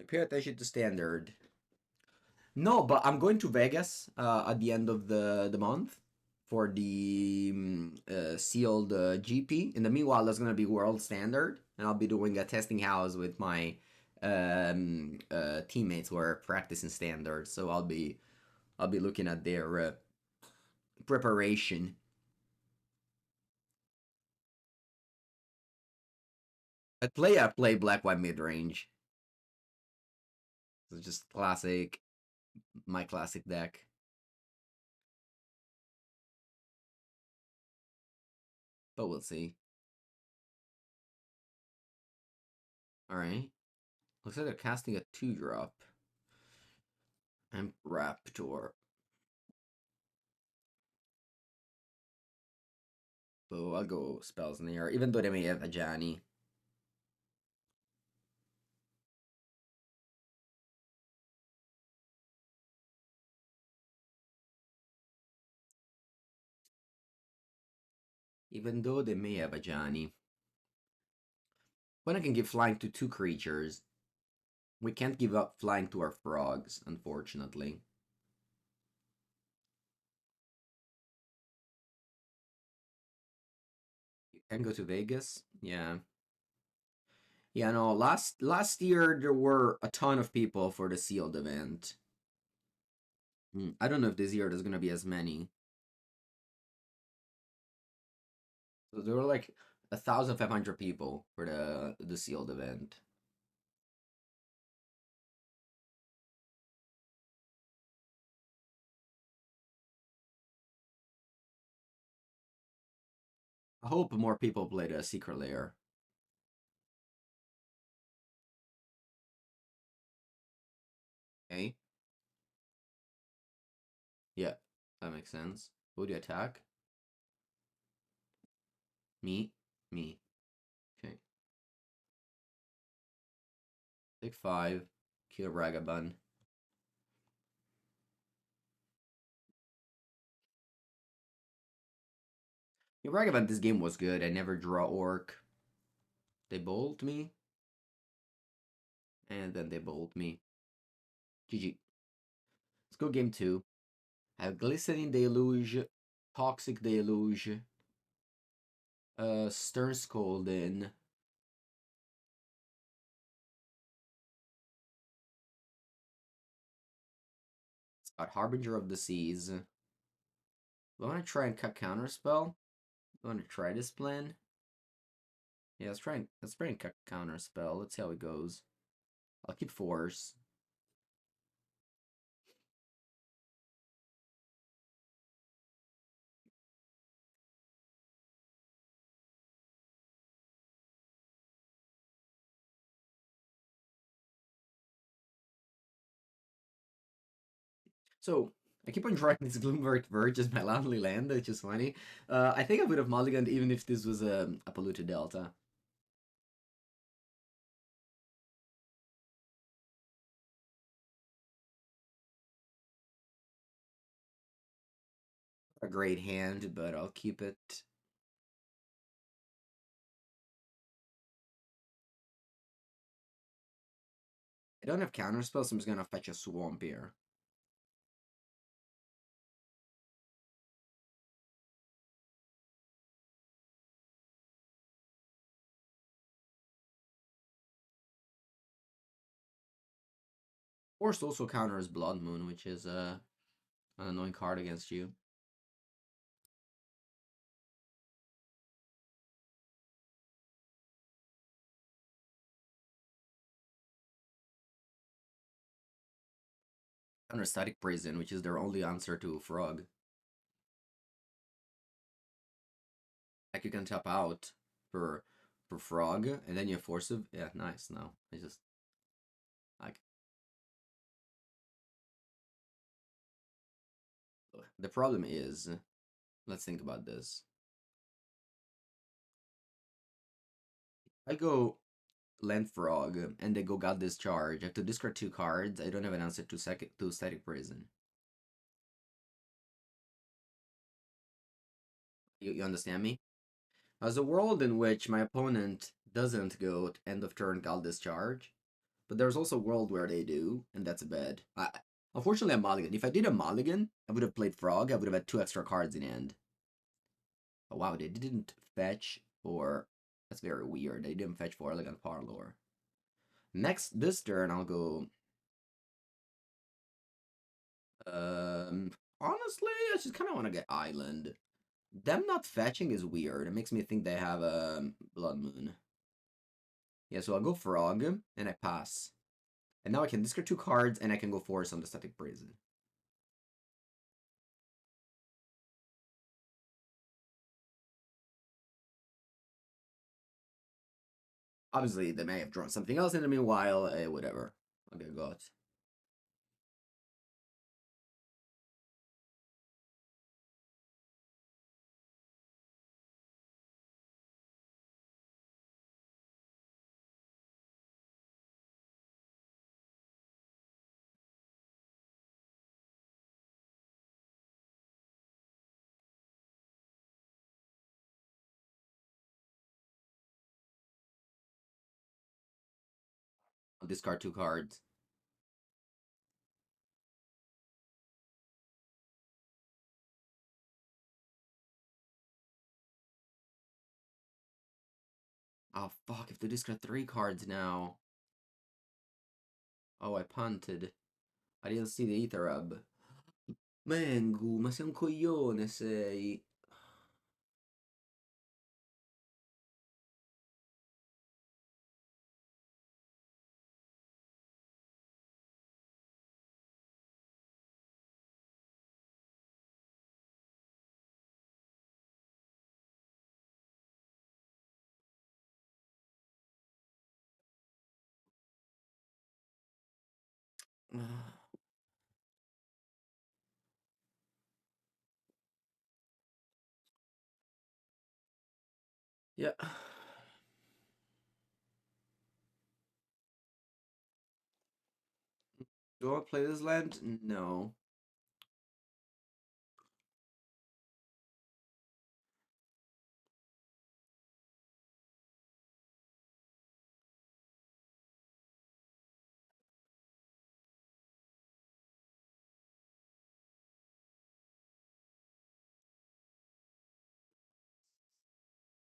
Pay attention to Standard. No, but I'm going to Vegas at the end of the month for the sealed GP. In the meanwhile, there's going to be World Standard, and I'll be doing a testing house with my teammates who are practicing Standard. So I'll be looking at their preparation. I play black white mid range. It's just classic, my classic deck. But we'll see. All right. Looks like they're casting a 2-drop. And Raptor. So I'll go spells in the air, even though they may have a Ajani. Even though they may have a Ajani. When I can give flying to 2 creatures, we can't give up flying to our frogs, unfortunately. You can go to Vegas? Yeah. Yeah, no, last year there were a ton of people for the sealed event. I don't know if this year there's gonna be as many. So there were like 1,500 people for the sealed event. I hope more people play the secret layer. Okay. Yeah, that makes sense. Who do you attack? Me? Me. Okay. Take 5. Kill Ragabun. Yeah, Ragabun, this game was good. I never draw Orc. They bolt me. And then they bolt me. GG. Let's go game 2. I have Glistening Deluge. Toxic Deluge. Stern Scolding. Got Harbinger of the Seas. Do I want to try and cut Counterspell? I want to try this plan. Yeah, let's try and cut Counterspell. Let's see how it goes. I'll keep Force. So I keep on drawing this Gloomberg Verge as my lonely land, which is funny. I think I would have mulliganed even if this was a polluted delta. A great hand, but I'll keep it. I don't have counterspell, so I'm just gonna fetch a swamp here. Force also counters Blood Moon, which is an annoying card against you. Counter Static Prison, which is their only answer to Frog. Like you can tap out for Frog, and then you force it. Yeah, nice. No, it's just like the problem is. Let's think about this. I go Land Frog, and they go Got Discharge. I have to discard 2 cards. I don't have an answer to Static Prison. You understand me? As a world in which my opponent doesn't go end of turn Got Discharge, but there's also a world where they do, and that's bad. Unfortunately, I'm mulligan. If I did a mulligan, I would have played Frog. I would have had 2 extra cards in hand. Oh wow, they didn't fetch for. That's very weird. They didn't fetch for Elegant Parlor. Next, this turn, I'll go. Honestly, I just kind of want to get Island. Them not fetching is weird. It makes me think they have a Blood Moon. Yeah, so I'll go Frog, and I pass. And now I can discard 2 cards, and I can go Force on the Static Prison. Obviously, they may have drawn something else in the meanwhile. Whatever. Okay, got. I'll discard 2 cards. Oh fuck! If they discard 3 cards now. Oh, I punted. I didn't see the Etherub. Mengu, ma sei un coglione, sei. Yeah. Do I play this land? No.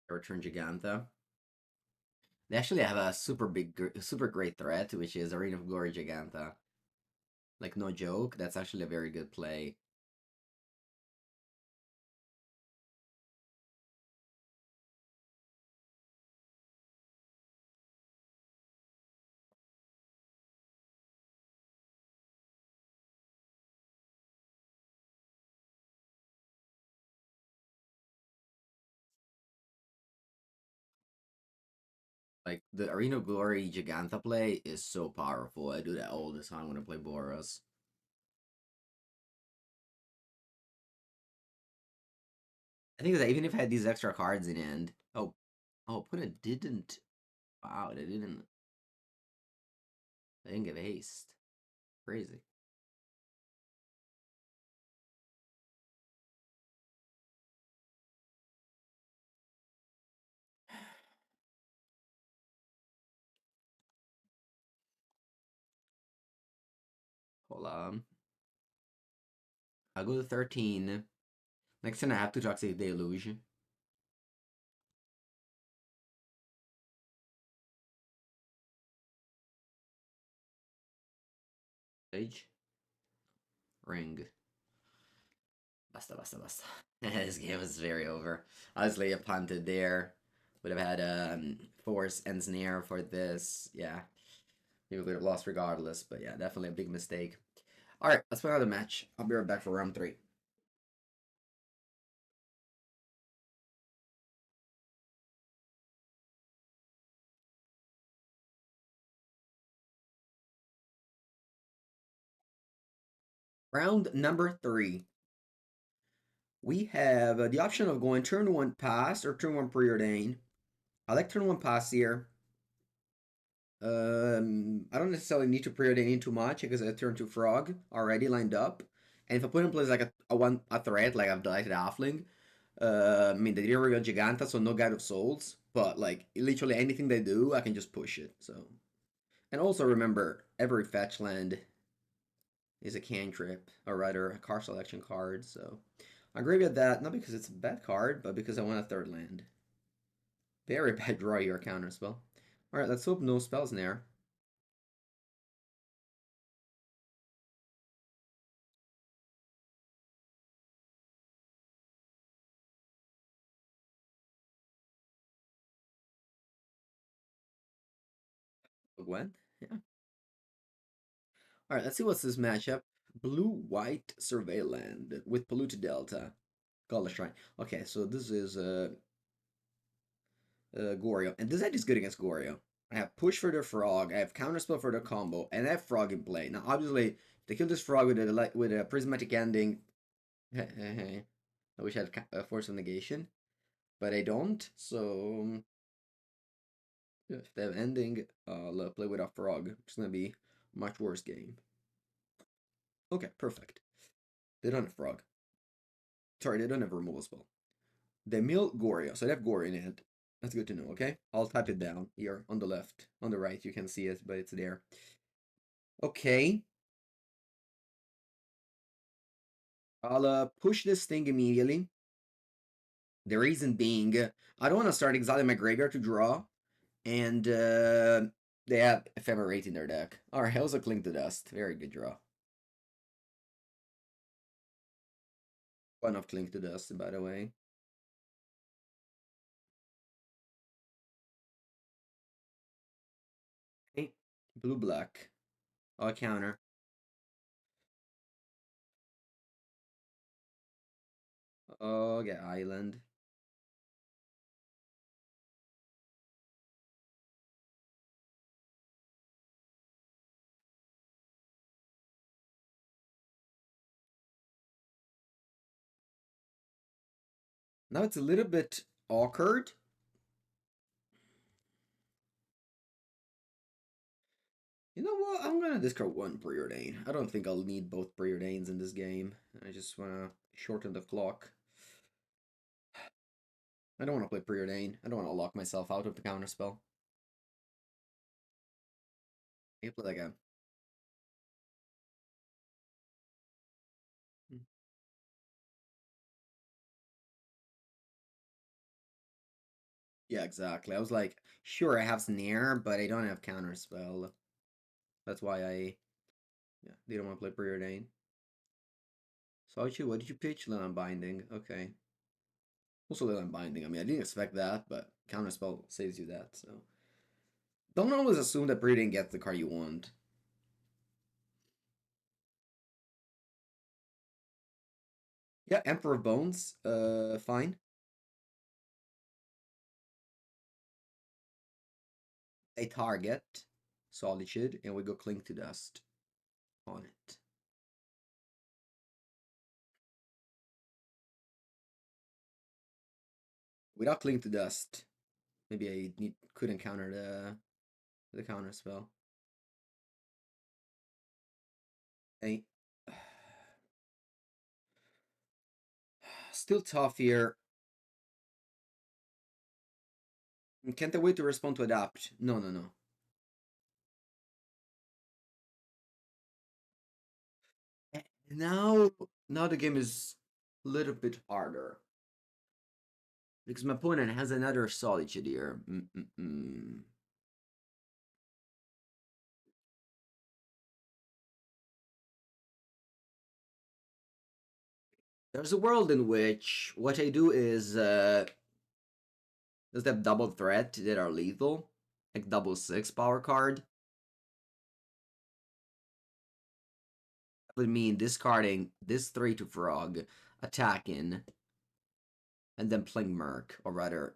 I return Giganta. They actually have a super great threat, which is Arena of Glory Giganta. Like, no joke, that's actually a very good play. Like, the Arena of Glory Giganta play is so powerful. I do that all the time when I play Boros. I think that even if I had these extra cards in hand. Oh, opponent didn't. Wow, they didn't give haste. Crazy. Hold on. I'll go to 13. Next turn I have to Toxic Deluge. Stage. Ring. Basta, basta, basta. This game is very over. Honestly, I punted there. Would have had Force and Snare for this. Yeah. We would have lost regardless, but yeah, definitely a big mistake. Alright, let's play another match. I'll be right back for round 3. Round number 3. We have the option of going turn 1 pass or turn 1 preordain. I like turn 1 pass here. I don't necessarily need to preordain too much because I turn 2 frog already lined up. And if I put in place like a threat, like I've delighted halfling, I mean, the real Giganta, so no Guide of Souls, but like literally anything they do, I can just push it. So, and also remember, every fetch land is a cantrip, or rather, a card selection card. So, I agree with that, not because it's a bad card, but because I want a third land. Very bad draw your counter spell. All right, let's hope no spells in there. Gwen? Yeah. All right, let's see what's this matchup. Blue-white Survey Land with Polluted Delta. Godless Shrine. Okay, so this is Goryo. And this deck is good against Goryo. I have Push for the Frog, I have Counterspell for the combo, and I have Frog in play. Now, obviously, if they kill this Frog with a Prismatic Ending, I wish I had a Force of Negation, but I don't, so if they have Ending, I'll play with a Frog, which is going to be a much worse game. Okay, perfect. They don't have Frog. Sorry, they don't have Removal Spell. They mill Goryo, so they have Goryo in it. That's good to know, okay? I'll type it down here on the left. On the right, you can see it, but it's there. Okay. I'll push this thing immediately. The reason being, I don't want to start exiling my graveyard to draw, and they have Ephemerate in their deck. Alright, also Cling to Dust. Very good draw. One of Cling to Dust, by the way. Okay. Blue-black. I'll counter. Oh, get Island. Now it's a little bit awkward. You know what? I'm gonna discard one preordain. I don't think I'll need both preordains in this game. I just wanna shorten the clock. I don't want to play preordain. I don't want to lock myself out of the counterspell. I play that game. Yeah, exactly. I was like, sure, I have snare, but I don't have counterspell. That's why I Yeah, they don't want to play Preordain. Solitude, what did you pitch? Leyline Binding. Okay. Also Leyline Binding. I mean, I didn't expect that, but Counterspell saves you that, so. Don't always assume that Preordain gets the card you want. Yeah, Emperor of Bones. Fine. A target. Solitude, and we go Cling to Dust on it. Without Cling to Dust, maybe I couldn't counter the counter spell. Hey, still tough here. Can't I wait to respond to adapt? No, no, no. Now, now the game is a little bit harder because my opponent has another Solitude here. There's a world in which what I do is does have double threat that are lethal, like double 6 power card. That would mean discarding this 3 to Frog, attacking, and then playing Merc, or rather,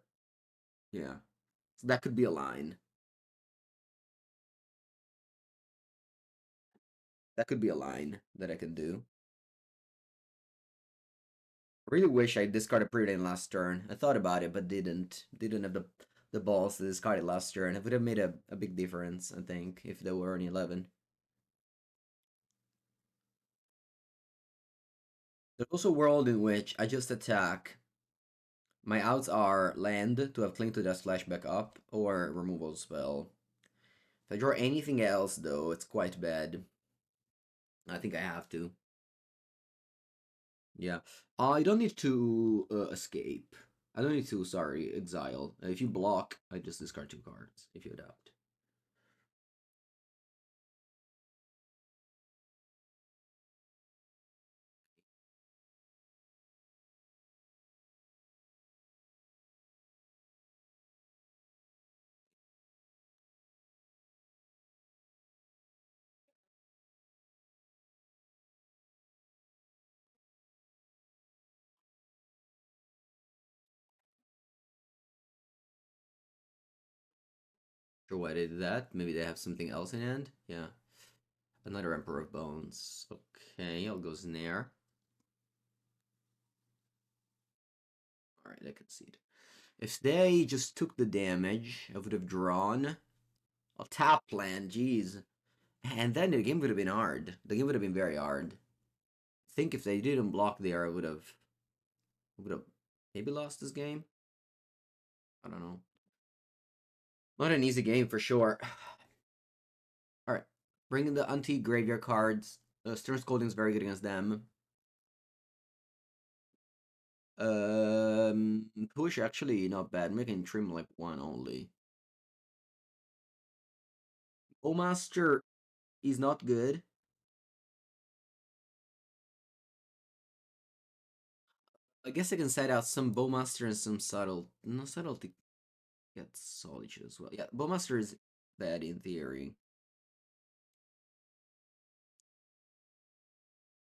yeah. So that could be a line. That could be a line that I can do. I really wish I discarded Preordain last turn. I thought about it, but didn't. Didn't have the balls to discard it last turn. It would have made a big difference, I think, if there were an 11. There's also a world in which I just attack. My outs are land to have Cling to Dust flashback up, or removal spell. If I draw anything else, though, it's quite bad. I think I have to. Yeah. I don't need to escape. I don't need to, sorry, exile. If you block, I just discard 2 cards if you adapt. Sure why they did that. Maybe they have something else in hand. Yeah. Another Emperor of Bones. Okay, I'll go Snare. Alright, I concede. If they just took the damage, I would have drawn. I'll tap land, jeez. And then the game would have been hard. The game would have been very hard. I think if they didn't block there, I would have maybe lost this game. I don't know. Not an easy game for sure. Alright. Bringing the anti-graveyard cards. Stern Scolding's very good against them. Push actually not bad. Making trim like 1 only. Bowmaster is not good. I guess I can set out some Bowmaster and some subtle. No, subtlety gets Solitude as well. Yeah, Bowmaster is bad in theory.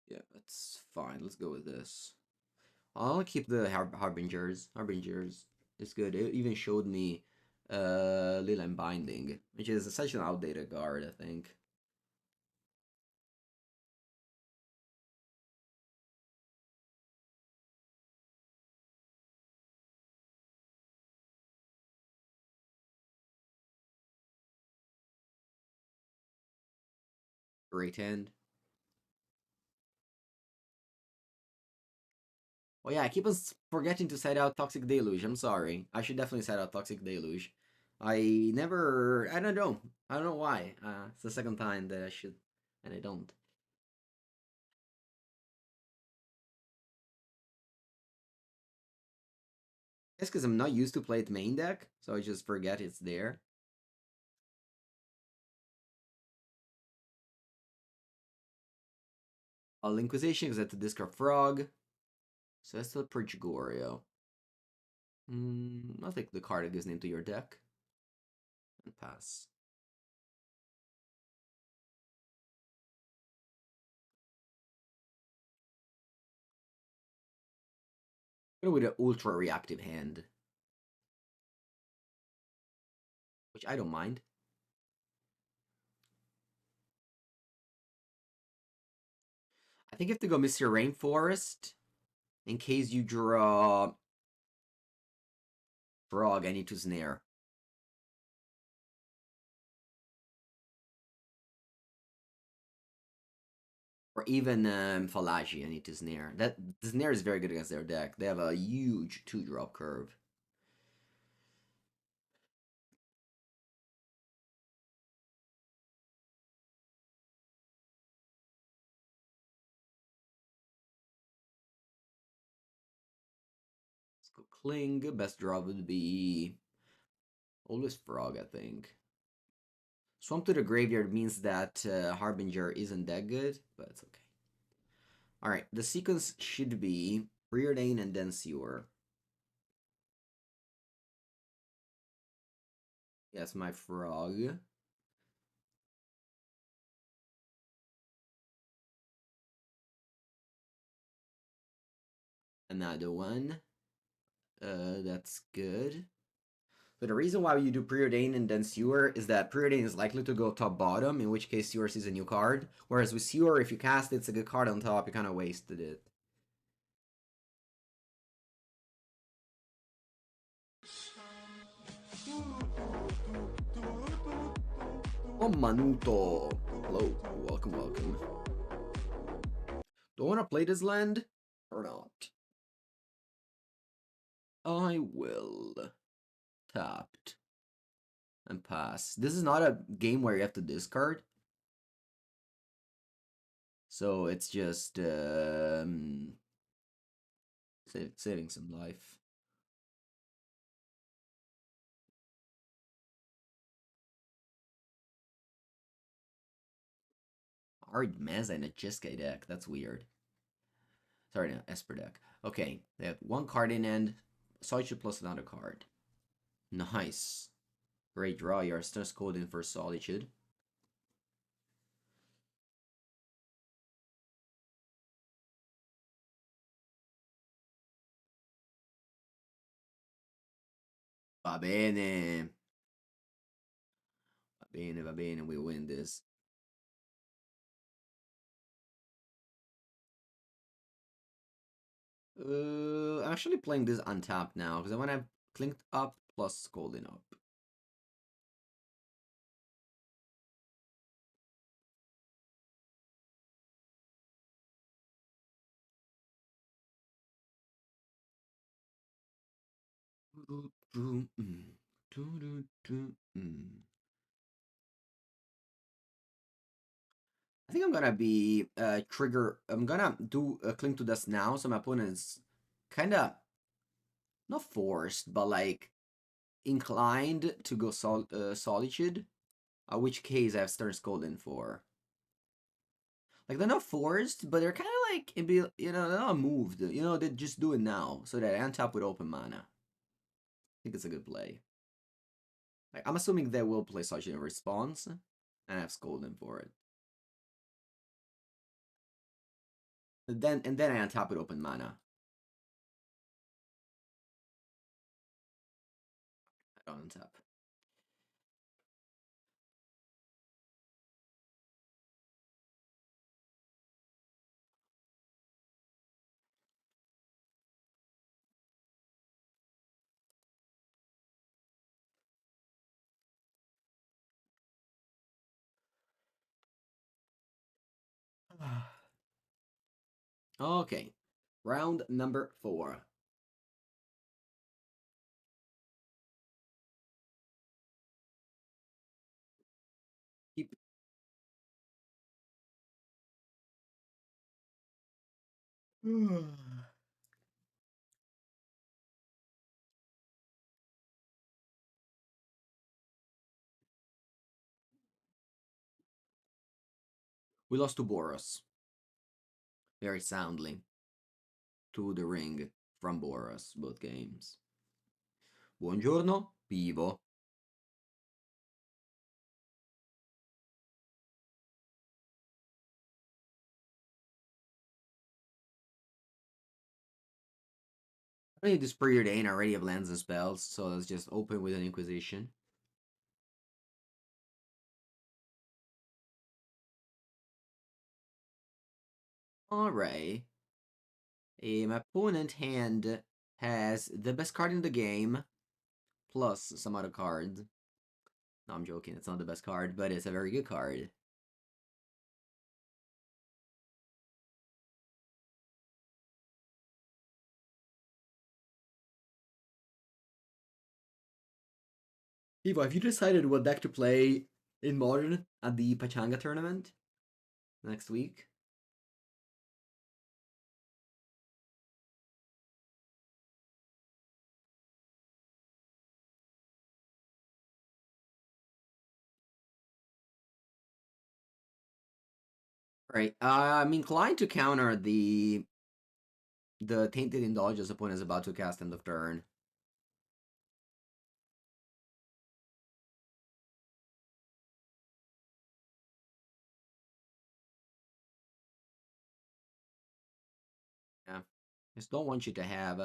Yeah, that's fine. Let's go with this. I'll keep the Harbingers. Harbingers is good. It even showed me Leyline Binding, which is such an outdated card, I think. Great hand. Oh yeah, I keep on forgetting to set out Toxic Deluge. I'm sorry. I should definitely set out Toxic Deluge. I never. I don't know. I don't know why. It's the second time that I should, and I don't. It's because I'm not used to play it main deck, so I just forget it's there. Inquisition because I have to discard Frog. So that's still Perchigorio. I'll take the card that gives name to your deck. And pass. Go with an ultra reactive hand. Which I don't mind. I think you have to go Mr. Rainforest. In case you draw Frog, I need to snare. Or even Falaji, I need to snare. The snare is very good against their deck. They have a huge 2-drop curve. Let's go Cling. Best draw would be always Frog, I think. Swamp to the graveyard means that Harbinger isn't that good, but it's okay. Alright, the sequence should be Preordain and then Sewer. Yes, my Frog. Another one. That's good. So the reason why you do Preordain and then Sewer is that Preordain is likely to go top bottom, in which case Sewer sees a new card. Whereas with Sewer, if you cast it, it's a good card on top, you kind of wasted it. Oh, Manuto. Hello, welcome, welcome. Do I want to play this land or not? I will. Tapped. And pass. This is not a game where you have to discard. So it's just saving some life. Hard Meza in a Jeskai deck. That's weird. Sorry, no, Esper deck. Okay, they have one card in end. Solitude plus another card. Nice. Great draw. You're still coding for Solitude. Va bene. Va bene, va bene. We win this. I'm actually playing this untapped now because I want to have Clinked up plus Scolding up. I think I'm gonna be trigger. I'm gonna do a Cling to Dust now, so my opponent is kind of not forced, but like inclined to go Solitude. Which case I have Stern Scolding for. Like they're not forced, but they're kind of like they're not moved. They just do it now so that I untap with open mana. I think it's a good play. Like I'm assuming they will play Solitude in response, and I have Scolding for it. And then I untap with open mana. I don't untap. Okay, round number 4. Keep. We lost to Boros. very soundly to the ring from Boros, both games. Buongiorno, Pivo. I need this preordain already have lands and spells, so let's just open with an Inquisition. Alright. My opponent hand has the best card in the game, plus some other cards. No, I'm joking, it's not the best card, but it's a very good card. Evo, have you decided what deck to play in Modern at the Pachanga tournament next week? Right. I'm inclined to counter the Tainted Indulgence opponent is about to cast end of turn. Yeah. Just don't want you to have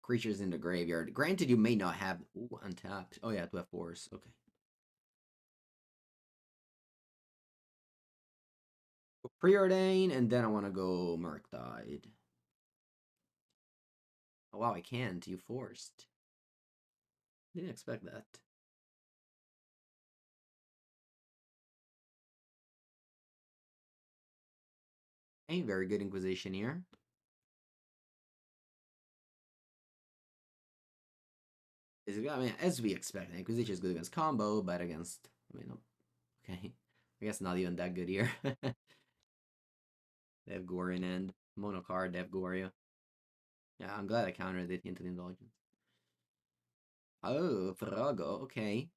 creatures in the graveyard. Granted, you may not have untapped. Oh yeah, to have force. Okay. Preordain, and then I want to go Murktide. Oh wow, I can't. You forced. Didn't expect that. A very good Inquisition here. I mean, as we expect, Inquisition is good against combo, but against, I mean, okay. I guess not even that good here. They have Gorian and mono card, they have Goria. Yeah, I'm glad I countered it into the Indulgence. Oh, Frogo, okay.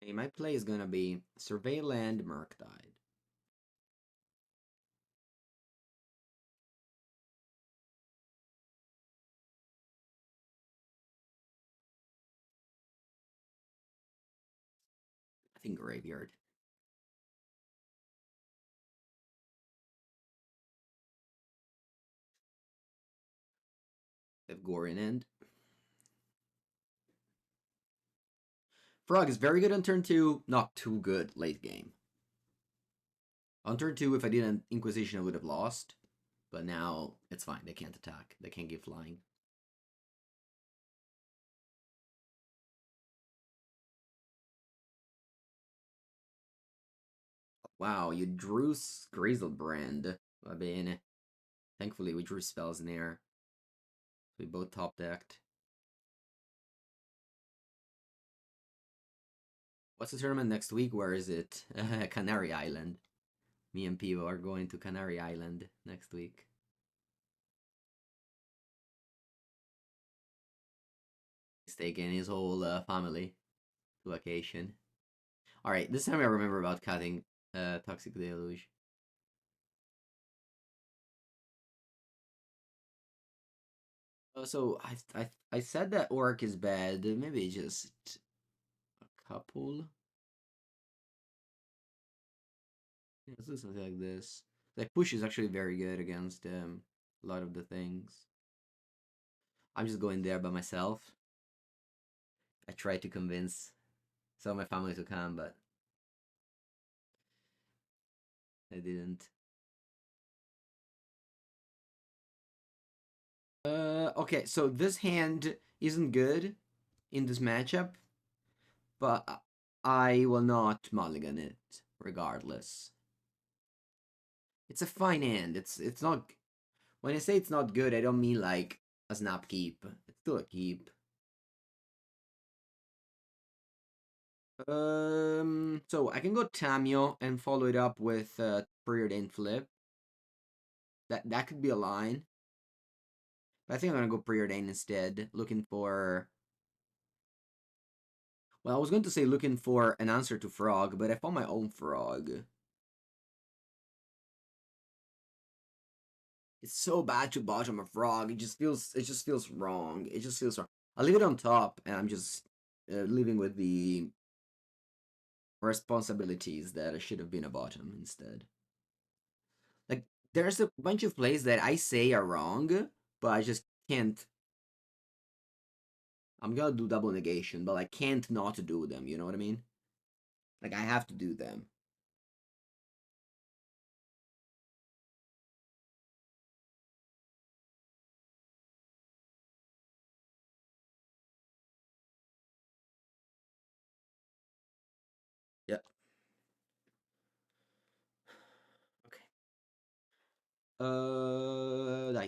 Okay, my play is gonna be Surveilland Murktide. I think Graveyard. They have Gorian End. Frog is very good on turn 2, not too good late game. On turn 2, if I didn't Inquisition, I would have lost. But now, it's fine. They can't attack. They can't get flying. Wow, you drew Grizzlebrand. Va bene. Thankfully, we drew spells in air. We both top decked. What's the tournament next week? Where is it? Canary Island. Me and Pivo are going to Canary Island next week. He's taking his whole family to vacation. Alright, this time I remember about cutting Toxic Deluge. So I said that Orc is bad. Maybe just a couple. Yeah, let's do something like this. Like push is actually very good against a lot of the things. I'm just going there by myself. I tried to convince some of my family to come, but I didn't. Okay, so this hand isn't good in this matchup, but I will not mulligan it regardless. It's a fine hand. It's not. When I say it's not good, I don't mean like a snap keep. It's still a keep. So I can go Tamio and follow it up with Preordained Flip. That could be a line. I think I'm gonna go preordain instead, looking for. Well, I was going to say looking for an answer to frog, but I found my own frog. It's so bad to bottom a frog. It just feels wrong. It just feels wrong. I'll leave it on top, and I'm just living with the responsibilities that I should have been a bottom instead. Like, there's a bunch of plays that I say are wrong, but I just can't. I'm gonna do double negation, but I can't not do them. You know what I mean? Like, I have to do them. Yep. Okay.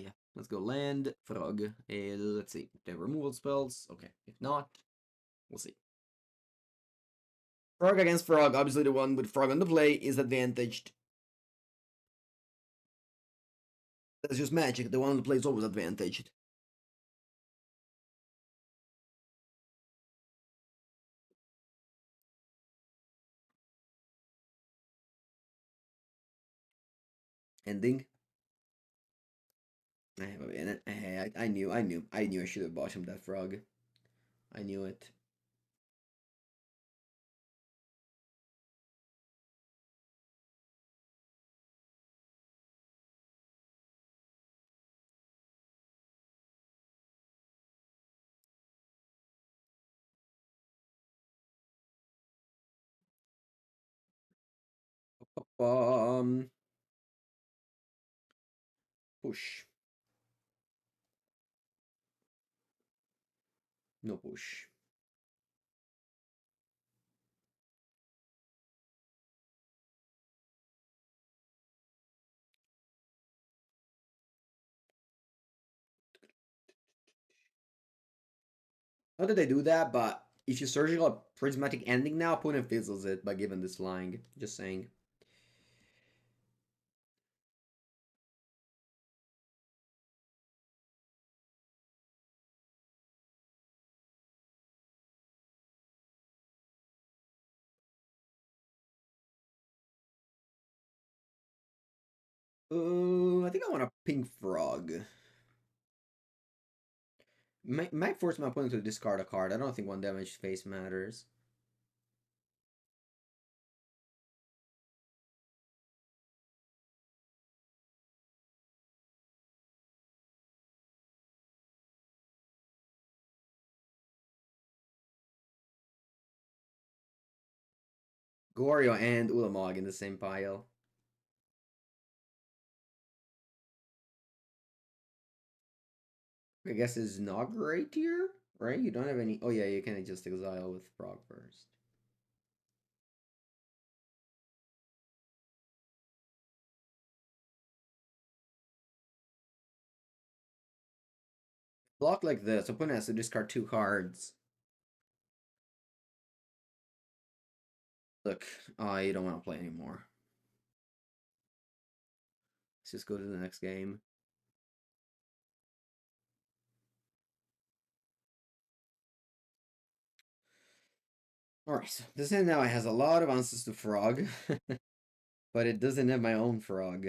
Yeah. Let's go land frog. Let's see. They removal spells. Okay. If not, we'll see. Frog against frog. Obviously, the one with frog on the play is advantaged. That's just magic. The one on the play is always advantaged. Ending. I knew I should have bottomed that frog. I knew it. Um, push. No push. Not that they do that, but if you surgical a prismatic ending now, opponent fizzles it by giving this flying. Just saying. I think I want a pink frog. Might force my opponent to discard a card. I don't think one damage face matters. Gorio and Ulamog in the same pile. I guess is not great here, right? You don't have any. Oh yeah, you can just exile with frog first. Block like this, opponent has to discard 2 cards. Look, I don't want to play anymore. Let's just go to the next game. Alright, so this hand now has a lot of answers to frog, but it doesn't have my own frog.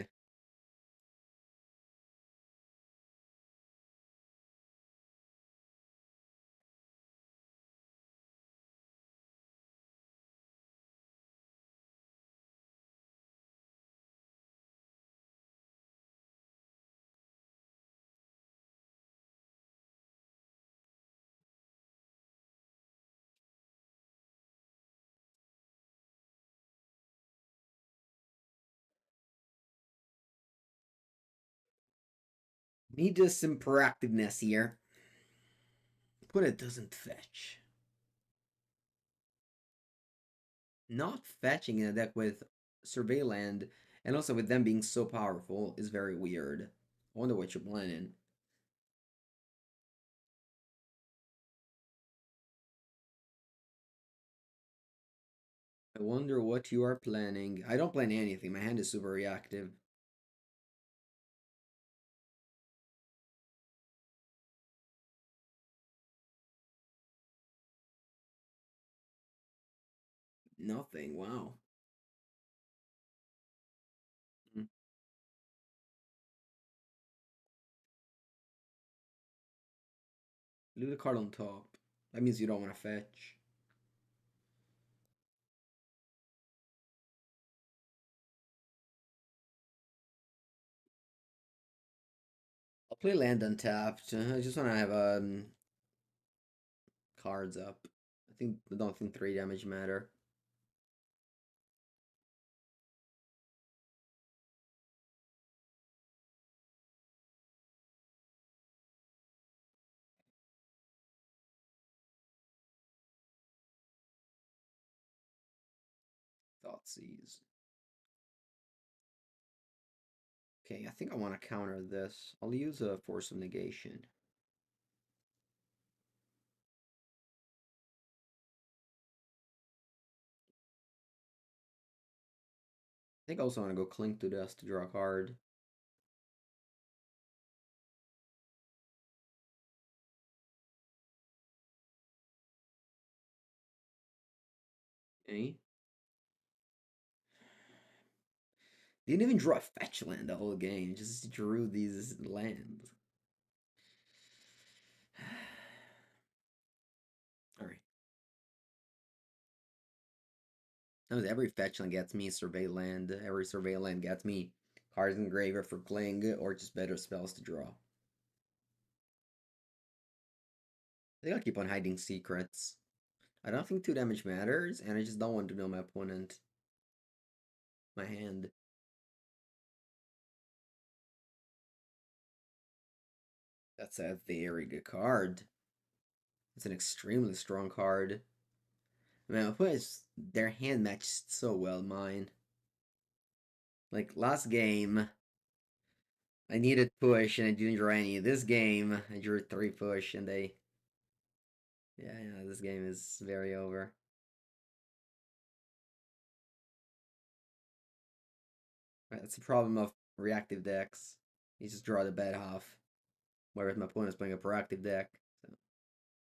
Need just some proactiveness here. But it doesn't fetch. Not fetching in a deck with Surveilland, and also with them being so powerful, is very weird. I wonder what you're planning. I wonder what you are planning. I don't plan anything. My hand is super reactive. Nothing. Wow. Mm. Leave the card on top. That means you don't want to fetch. I'll play land untapped. I just want to have cards up. I don't think 3 damage matter. Thoughtseize. Okay, I think I want to counter this. I'll use a Force of Negation. I think I also want to go Clink to Dust to draw a card. Okay. Didn't even draw a fetch land the whole game. Just drew these lands. Alright. Every fetch land gets me survey land. Every survey land gets me cards in graveyard for Cling or just better spells to draw. I think I'll keep on hiding secrets. I don't think 2 damage matters, and I just don't want to know my opponent. My hand. That's a very good card. It's an extremely strong card. I mean, my opponent's their hand matched so well mine. Like last game, I needed push and I didn't draw any. This game, I drew 3 push and they. Yeah, this game is very over. Right, that's the problem of reactive decks. You just draw the bad half. Whereas my opponent's playing a proactive deck. So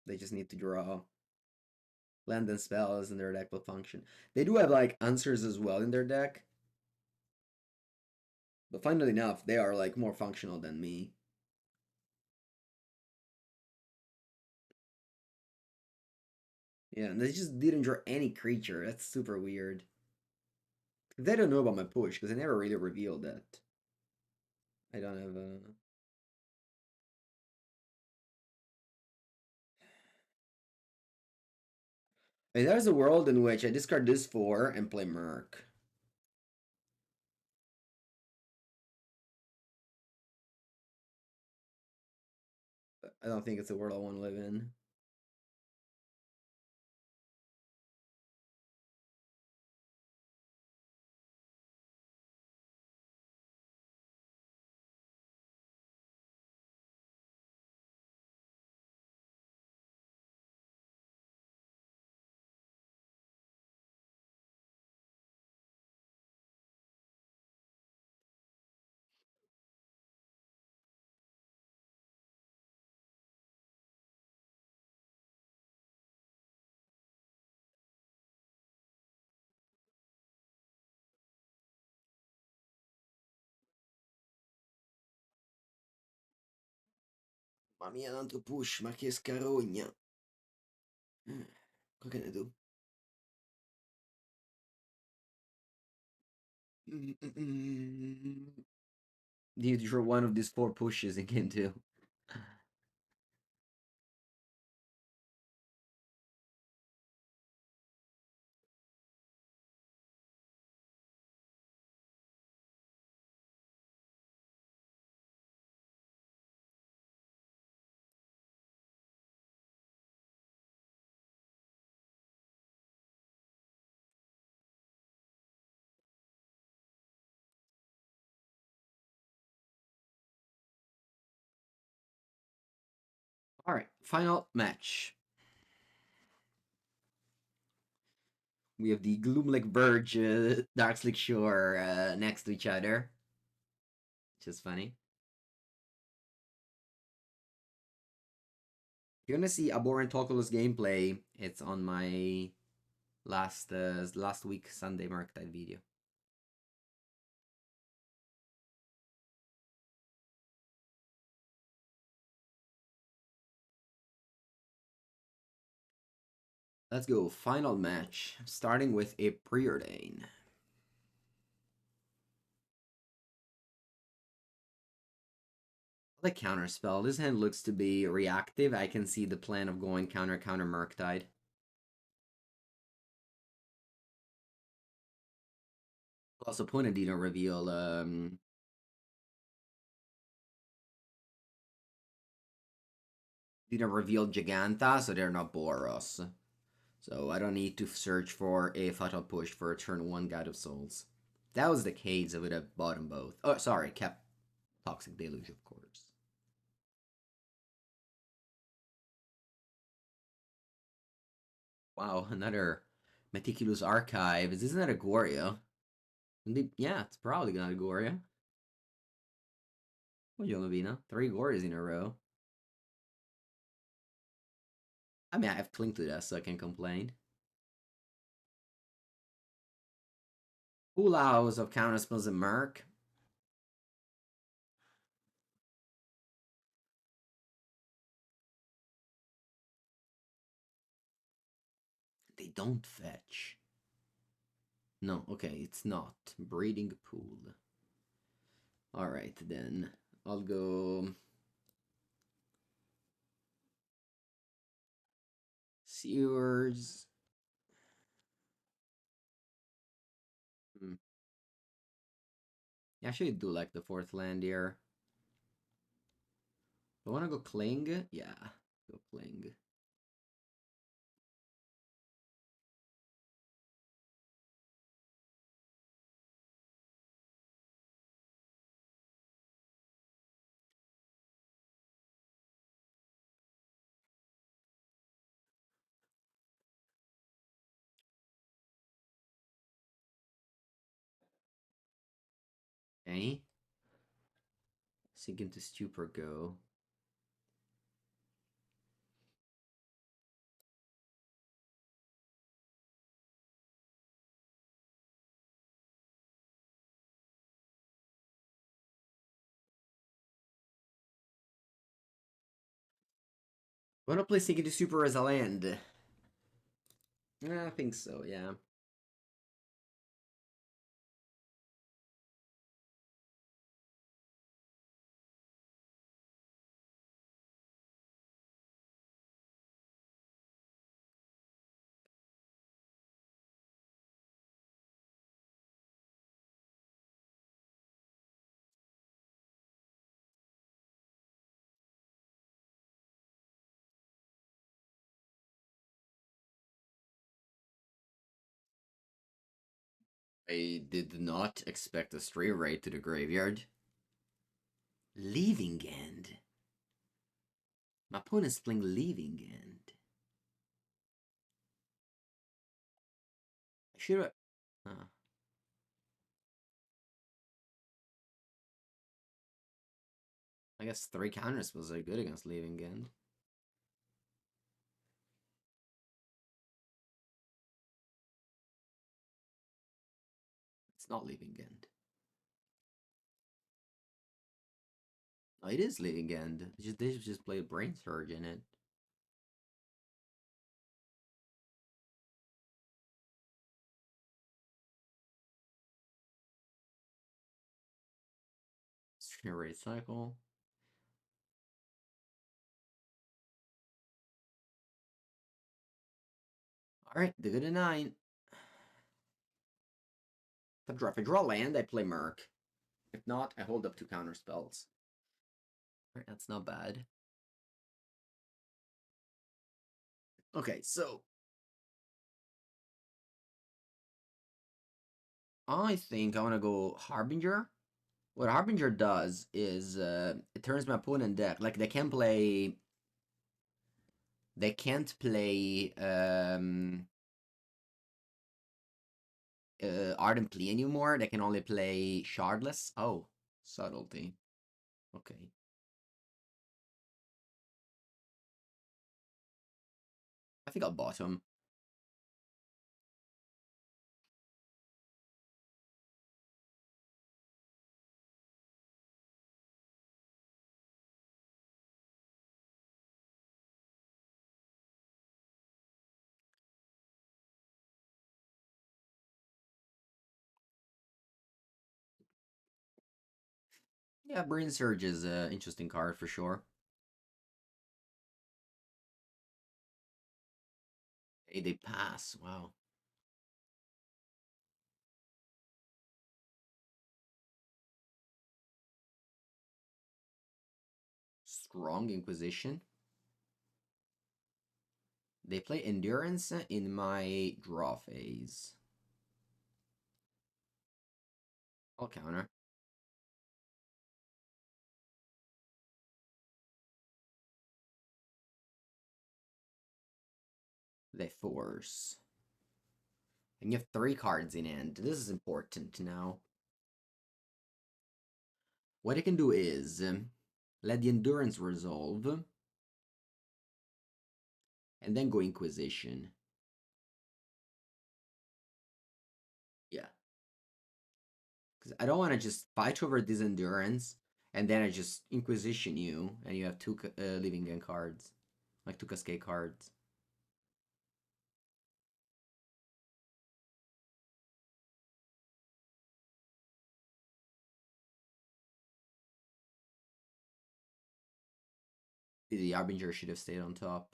they just need to draw land and spells and their deck will function. They do have like answers as well in their deck. But funnily enough, they are like more functional than me. Yeah, and they just didn't draw any creature. That's super weird. They don't know about my push because I never really revealed that. I don't have a. I mean, there's a world in which I discard this 4 and play Merc. I don't think it's a world I want to live in. Ma mia, tanto push, ma che scarogna. What can I do? Need to draw one of these 4 pushes in game 2. Alright, final match. We have the Gloomlake Verge, Darkslick Shore next to each other. Which is funny. If you want to see Abhorrent Oculus gameplay, it's on my last week Sunday Murktide video. Let's go. Final match, starting with a preordain. The counter spell. This hand looks to be reactive. I can see the plan of going counter Murktide. Plus, opponent didn't reveal Giganta, so they're not Boros. So I don't need to search for a Fatal Push for a turn 1 Guide of Souls. If that was the case, I would have bought them both. Oh, sorry, kept Toxic Deluge, of course. Wow, another Meticulous Archive. Is this not a Goria? Yeah, it's probably not a Goria. Well, Yolovina, 3 Gorias in a row. I mean, I have Cling to that, so I can complain. Full hours of counterspells and Merc. They don't fetch. No, okay, it's not. Breeding Pool. Alright, then. I'll go... Sewers. Hmm. Yeah, I should do like the 4th land here. I want to go Cling? Yeah, go Cling. Okay. Sink into Stupor, go. I want to play Sink into Super as a land. I think so, yeah. I did not expect a stray raid to the graveyard. Leaving End. My opponent's playing Leaving End. I should have... I guess 3 counters was good against Leaving End. It's not Leaving End. Oh, it is Leaving End. They should just play a Brain Surge in it. Raid cycle. Alright, the good of 9. If I draw land, I play Merc. If not, I hold up 2 counter spells. Alright, that's not bad. Okay, so I think I want to go Harbinger. What Harbinger does is it turns my opponent deck. Like they can't play Ardent Plea anymore. They can only play Shardless. Oh, subtlety. Okay. I think I'll bottom. Yeah, Brain Surge is an interesting card for sure. Hey, they pass. Wow. Strong Inquisition. They play Endurance in my draw phase. I'll counter. They force. And you have 3 cards in hand. This is important now. What it can do is let the Endurance resolve and then go Inquisition. Yeah. Because I don't want to just fight over this Endurance and then I just Inquisition you and you have 2 Living End cards. Like 2 Cascade cards. The Harbinger should have stayed on top.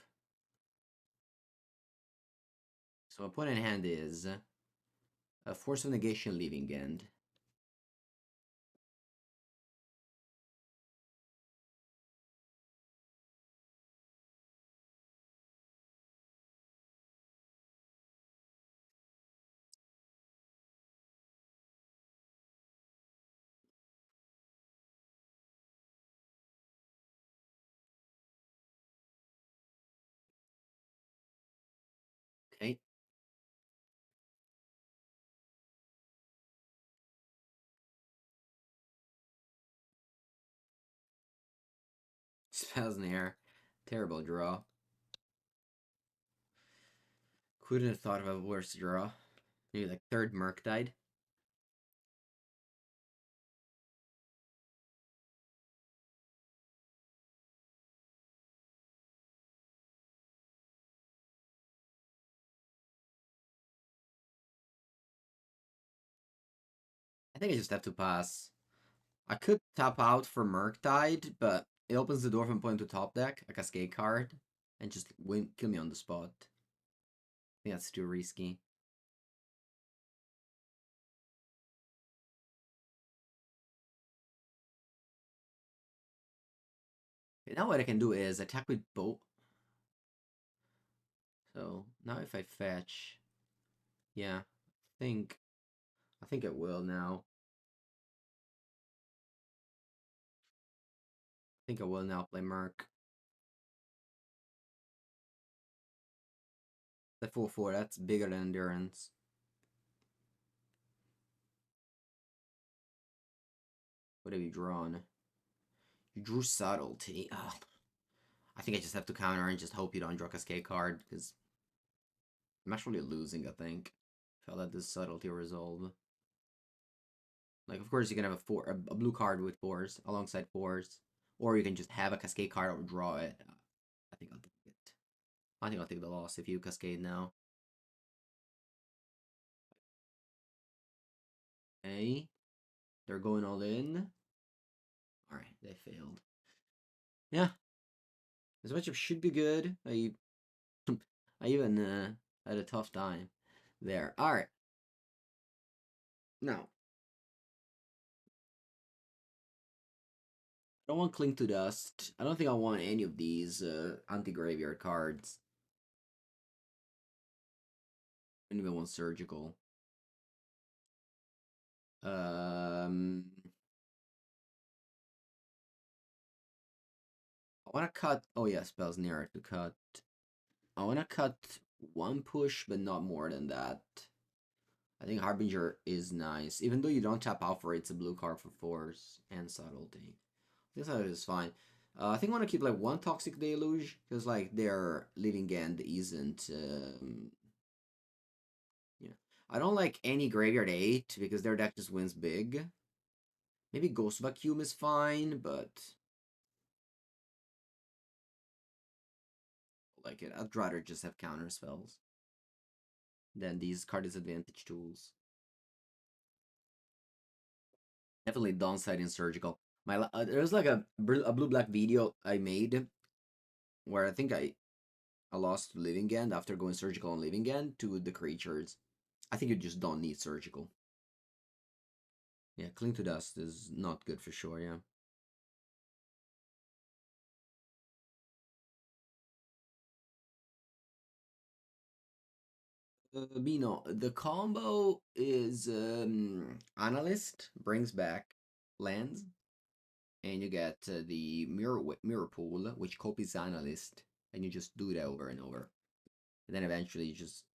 So my point in hand is a Force of Negation Living End. Okay. Spells in the air. Terrible draw. Couldn't have thought of a worse draw. Maybe like 3rd Murktide. I think I just have to pass. I could tap out for Murktide, but it opens the door from playing to top deck, a Cascade card, and just kill me on the spot. I think that's too risky. Okay, now what I can do is attack with both. So now if I fetch, yeah, I think it will now. I think I will now play Merc. The 4/4, that's bigger than Endurance. What have you drawn? You drew Subtlety. Ugh. I think I just have to counter and just hope you don't draw a Cascade card, because I'm actually losing, I think. If I let this Subtlety resolve. Like, of course, you can have a blue card with 4s, alongside 4s. Or you can just have a Cascade card or draw it. I think I'll take it. I think I'll take the loss if you Cascade now. Okay. They're going all in. Alright, they failed. Yeah. This matchup should be good. I even had a tough time there. Alright. Now, I don't want Cling to Dust. I don't think I want any of these anti-graveyard cards. I don't even want Surgical. Um, I want to cut. Oh yeah, spells near to cut. I want to cut 1 push, but not more than that. I think Harbinger is nice, even though you don't tap out for it. It's a blue card for force and subtlety. This side is fine. I think I want to keep like 1 Toxic Deluge because like their living end isn't. Yeah, I don't like any Graveyard 8 because their deck just wins big. Maybe Ghost Vacuum is fine, but like it, I'd rather just have counter spells than these card disadvantage tools. Definitely downside in Surgical. There was like a blue-black video I made where I think I lost Living End after going surgical on Living End to the creatures. I think you just don't need surgical. Yeah, Cling to Dust is not good for sure, yeah. Bino, the combo is Analyst brings back lands, and you get the mirror pool, which copies Analyst, and you just do that over and over. And then eventually you just,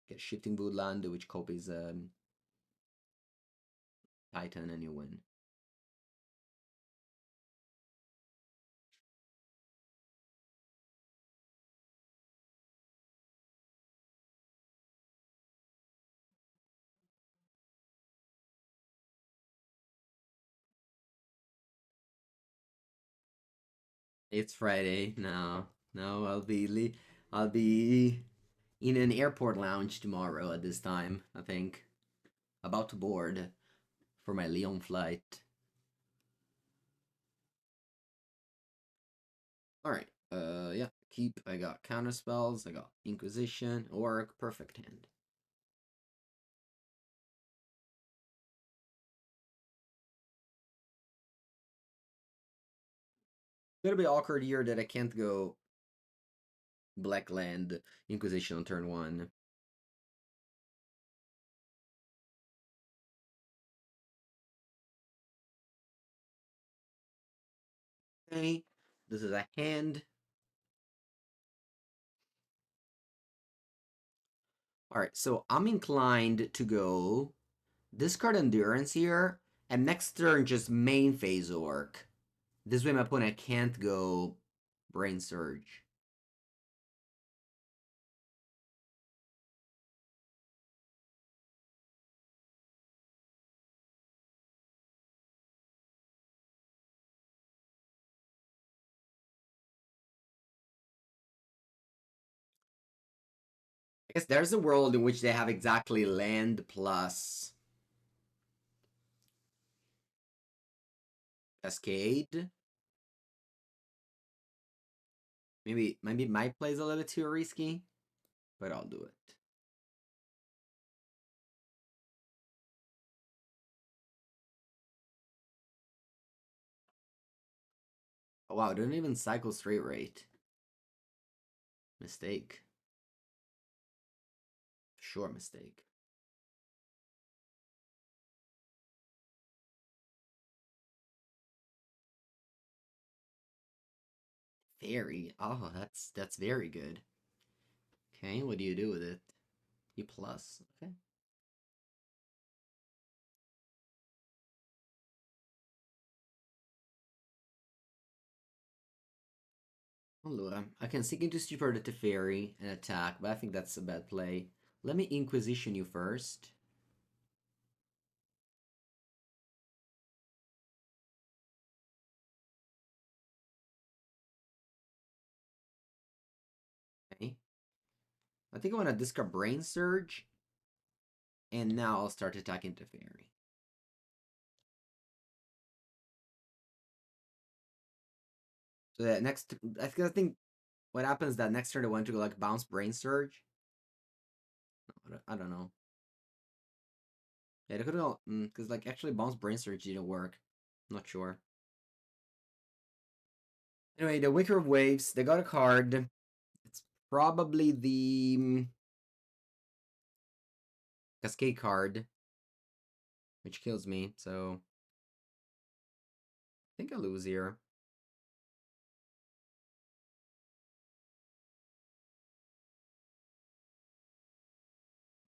get Shifting Woodland, which copies Titan, and you win. It's Friday. No, no, I'll be in an airport lounge tomorrow at this time, I think. About to board for my Lyon flight. Alright, yeah. Keep, I got counter spells, I got Inquisition, Orc, perfect hand. Gonna be awkward here that I can't go Black Land Inquisition on turn 1. Okay, this is a hand. Alright, so I'm inclined to go discard Endurance here, and next turn just main phase Orc. This way my opponent can't go Brain Surge. I guess there's a world in which they have exactly land plus Cascade. Maybe my play's a little bit too risky, but I'll do it. Oh wow, don't even cycle straight rate. Mistake. Sure mistake. Fairy. Oh, that's very good. Okay, what do you do with it? E plus. Okay. Allora, I can seek into stupor the Teferi and attack, but I think that's a bad play. Let me Inquisition you first. Okay. I think I want to discard Brain Surge, and now I'll start attacking Teferi. So that next, I think what happens that next turn I want to go like bounce Brain Surge. I don't know. Yeah, they could have because like actually bounce Brain Surge didn't work. I'm not sure. Anyway, the Wicker of Waves, they got a card. It's probably the Cascade card, which kills me, so I think I lose here.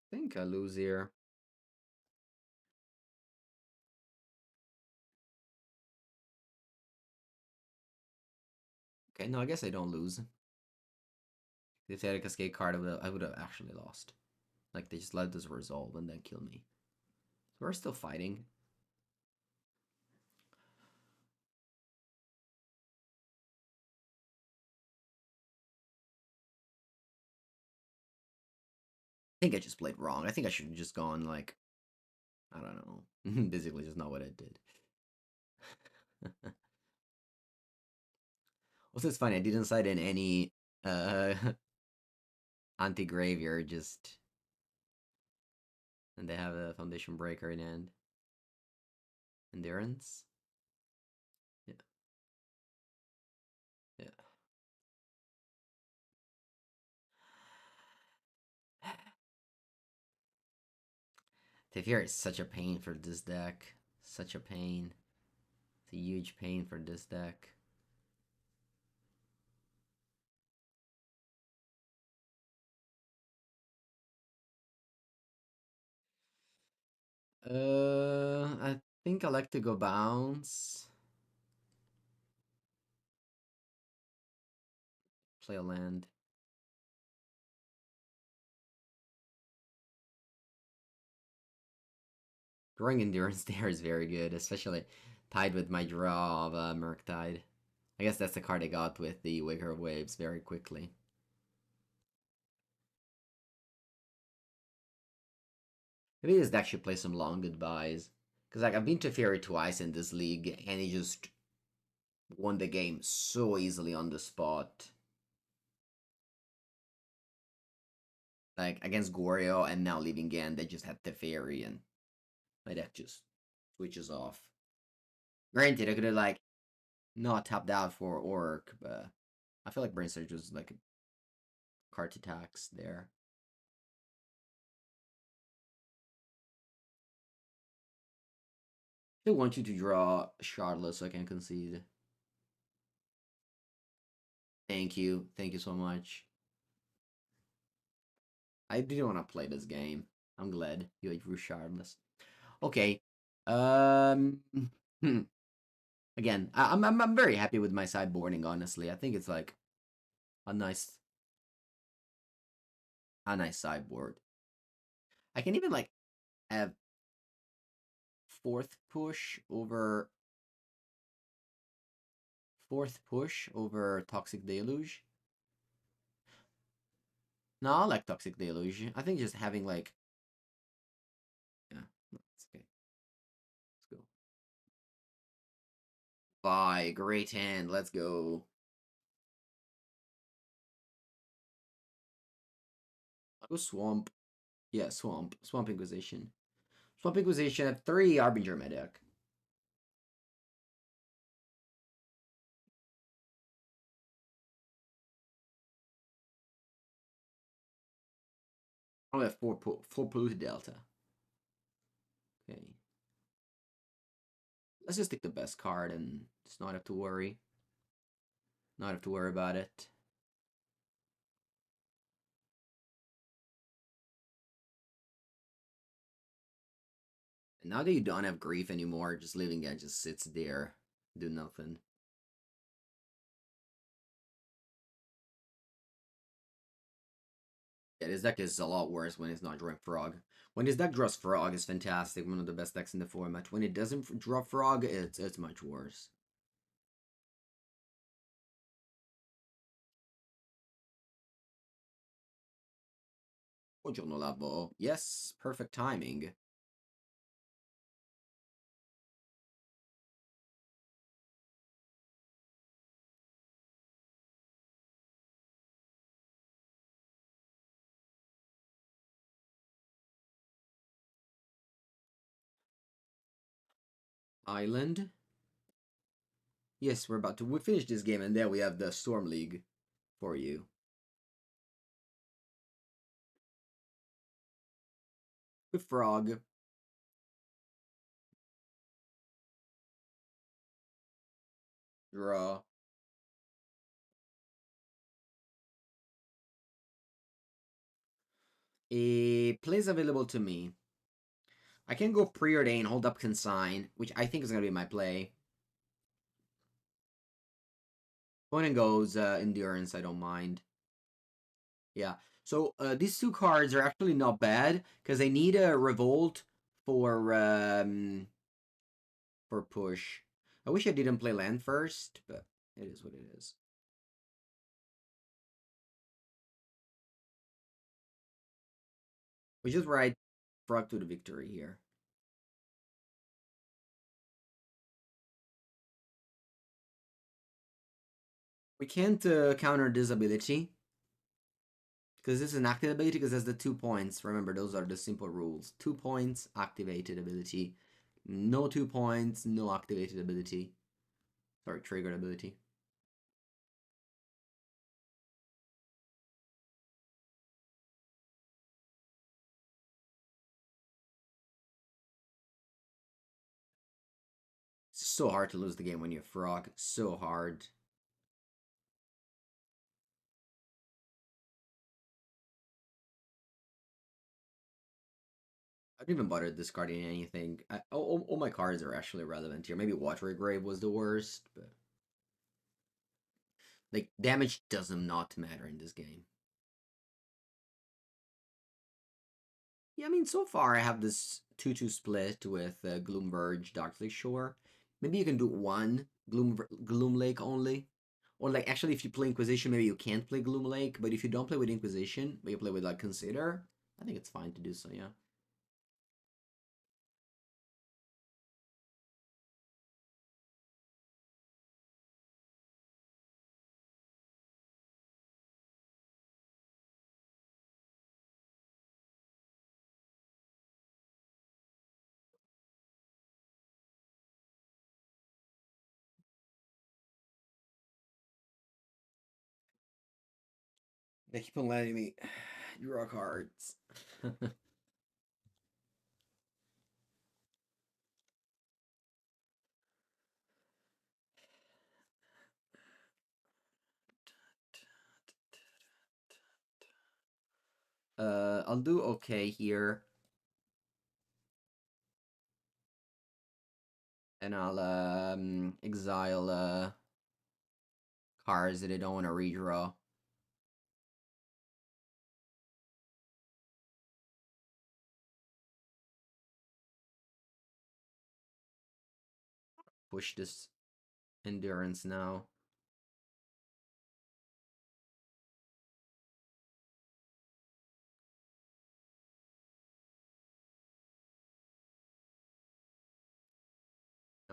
I think I lose here. Okay, no, I guess I don't lose. If they had a Cascade card, I would have actually lost. Like, they just let this resolve and then kill me. So we're still fighting. I think I just played wrong. I think I should have just gone, like, I don't know. Basically just not what I did. Also, it's funny, I didn't cite in any uh anti-graveyard, just and they have a foundation breaker in end. Endurance. Yeah. Yeah. Teferi is such a pain for this deck. Such a pain. It's a huge pain for this deck. I think I like to go bounce. Play a land. Drawing endurance there is very good, especially tied with my draw of Murktide. I guess that's the card I got with the Waker of Waves very quickly. Maybe this deck should play some long goodbyes. Because like I've been to Fury twice in this league, and he just won the game so easily on the spot. Like against Goryo and now leaving again, they just had Teferi and my deck just switches off. Granted, I could have like not tapped out for Orc, but I feel like Brain Surge was like a card to tax there. I want you to draw Shardless so I can concede. Thank you. Thank you so much. I didn't want to play this game. I'm glad you drew Shardless. Okay. Um. Again, I'm very happy with my sideboarding. Honestly, I think it's like a nice sideboard. I can even like have fourth push over Toxic Deluge. No, I like Toxic Deluge. I think just having like, yeah, it's okay. Let's go. Bye, great hand. Let's go. I'll go Swamp. Yeah, Swamp. Swamp Inquisition. Swamp Inquisition. I have 3 Arbinger in my deck. I only have 4 polluted Delta. Okay. Let's just take the best card and just not have to worry. Not have to worry about it. And now that you don't have grief anymore, just living it just sits there, do nothing. Yeah, this deck is a lot worse when it's not drawing Frog. When this deck draws Frog, it's fantastic, one of the best decks in the format. When it doesn't draw Frog, it's much worse. Buongiorno Lavo. Yes, perfect timing. Island. Yes, we're about to finish this game, and then we have the Storm League for you. With Frog. Draw. A plays available to me. I can go Preordain, hold up Consign, which I think is going to be my play. Opponent goes Endurance, I don't mind. Yeah. So these 2 cards are actually not bad because they need a Revolt for push. I wish I didn't play land first, but it is what it is. We just ride Frog to the victory here. We can't counter this ability because this is an active ability because that's the 2 points. Remember, those are the simple rules. 2 points, activated ability. No 2 points, no activated ability. Sorry, triggered ability. It's so hard to lose the game when you have Frog. So hard. I didn't even bother discarding anything. All my cards are actually relevant here. Maybe Watery Grave was the worst, but like damage does not matter in this game. Yeah, I mean, so far I have this 2-2 split with Gloomverge, Darkly Shore. Maybe you can do one Gloom Lake only. Or like actually if you play Inquisition, maybe you can't play Gloom Lake, but if you don't play with Inquisition, but you play with like Consider, I think it's fine to do so, yeah. They keep on letting me draw cards. I'll do okay here. And I'll exile cards that I don't want to redraw. Push this endurance now.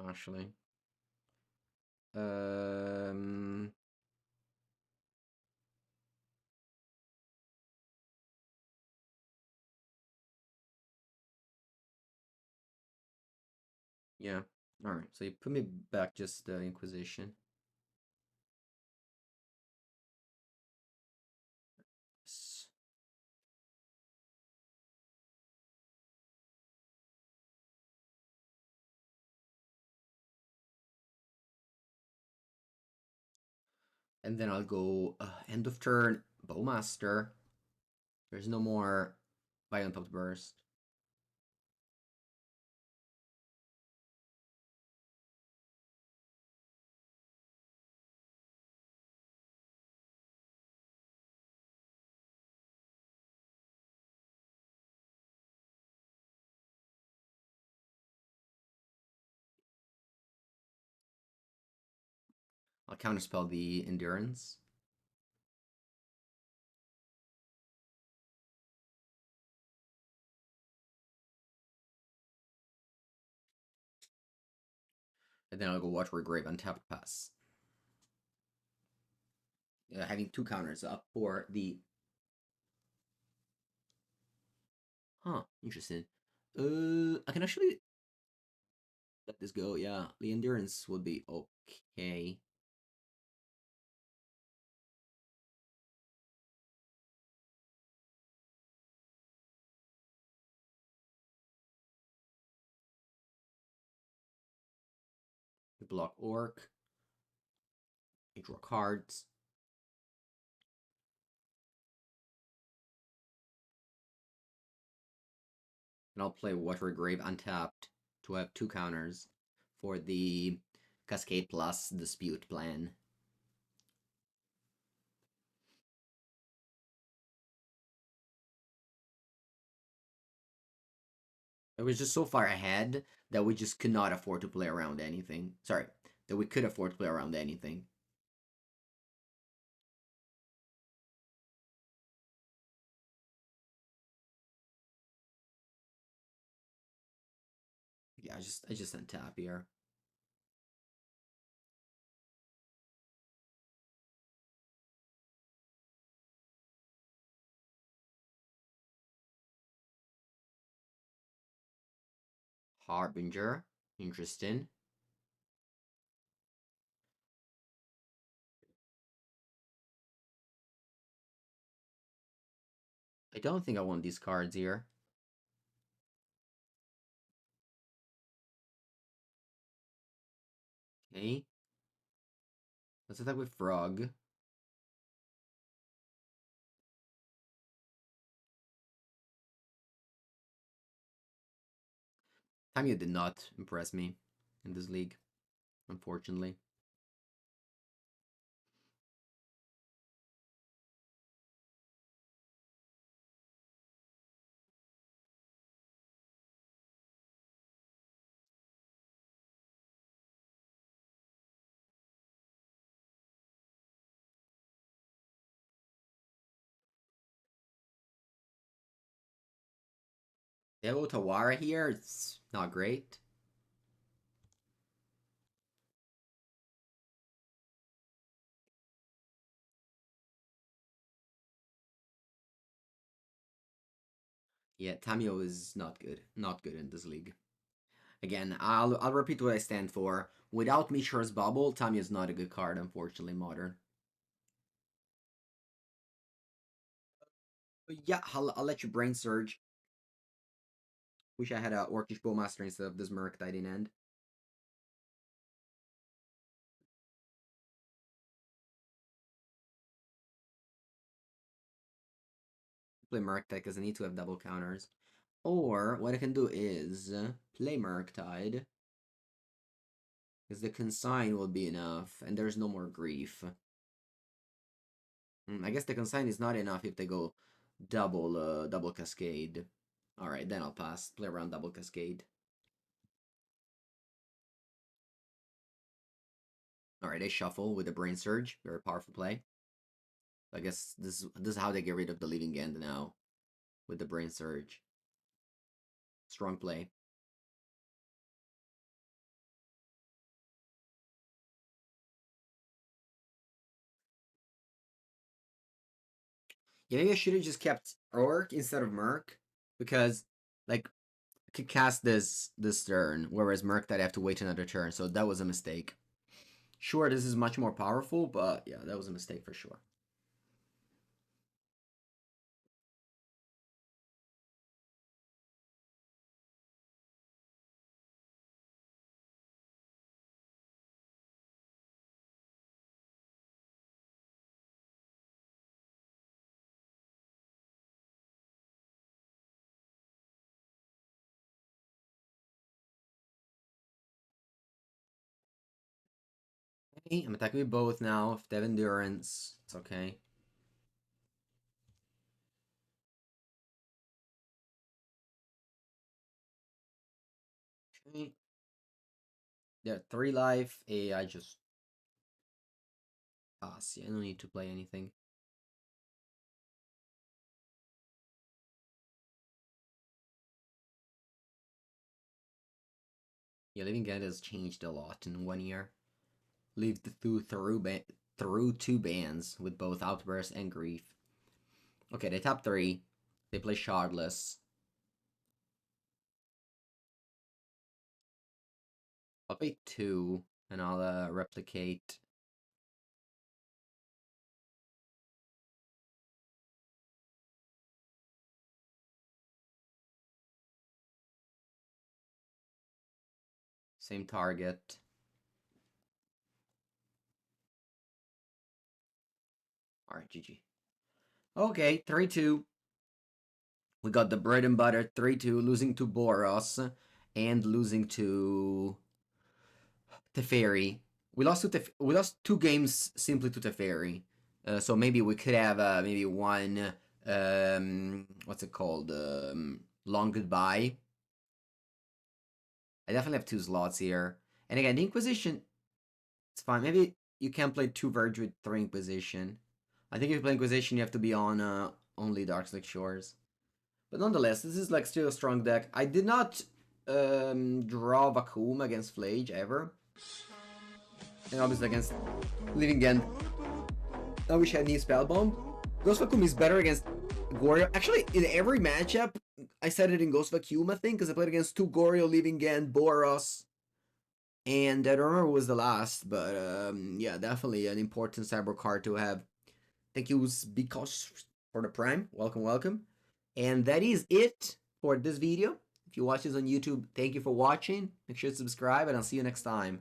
Actually. Um yeah. Alright, so you put me back just the Inquisition. And then I'll go end of turn, Bowmaster. There's no more Violent Outburst. I'll counterspell the Endurance. And then I'll go Watery Grave untapped pass. Having two counters up for the. Huh, interesting. I can actually let this go, yeah. The Endurance would be okay. We block Orc. We draw cards. And I'll play Watery Grave untapped to have two counters for the Cascade plus Dispute plan. It was just so far ahead that we just could not afford to play around anything. Sorry, that we could afford to play around anything. Yeah, I just untap here. Harbinger. Interesting. I don't think I want these cards here. Okay. Let's attack with Frog. Tamiyo did not impress me in this league, unfortunately. Devo Tawara here, it's not great. Yeah, Tamiyo is not good. Not good in this league. Again, I'll repeat what I stand for. Without Mishra's Bubble, Tamiyo is not a good card, unfortunately, Modern. But yeah, I'll let you Brain Surge. Wish I had a Orcish Bowmaster instead of this Murktide in end. Play Murktide because I need to have double counters. Or what I can do is play Murktide. Because the Consign will be enough, and there's no more grief. I guess the Consign is not enough if they go double Cascade. Alright, then I'll pass. Play around double Cascade. Alright, they shuffle with the Brain Surge. Very powerful play. I guess this is how they get rid of the Leaving End now. With the Brain Surge. Strong play. Yeah, maybe I should have just kept Orc instead of Merc. Because, like, I could cast this turn, whereas Merc that I have to wait another turn, so that was a mistake. Sure, this is much more powerful, but yeah, that was a mistake for sure. Okay, I'm attacking with both now. If they have endurance, it's okay. Okay. They're 3 life. I just pass. Yeah, I don't need to play anything. Yeah, Living End has changed a lot in 1 year. Lived through 2 bans with both Outburst and Grief. Okay, they tap 3. They play Shardless. I'll pay 2, and I'll replicate. Same target. Alright, GG. Okay, 3-2. We got the bread and butter 3-2, losing to Boros and losing to Teferi. We lost 2 games simply to Teferi. So maybe we could have maybe one what's it called? Long goodbye. I definitely have 2 slots here. And again, the Inquisition, it's fine. Maybe you can play 2 Verge with 3 Inquisition. I think if you play Inquisition, you have to be on only Darkslick Shores. But nonetheless, this is like still a strong deck. I did not draw Vacuum against Flage ever. And obviously against Living End, I wish I had Spellbomb. Ghost Vacuum is better against Gorio. Actually, in every matchup, I said it in Ghost Vacuum, I think, because I played against 2 Goryo, Living End, Boros, and I don't remember what was the last, but yeah, definitely an important cyber card to have. Thank you, because for the Prime. Welcome, welcome. And that is it for this video. If you watch this on YouTube, thank you for watching. Make sure to subscribe, and I'll see you next time.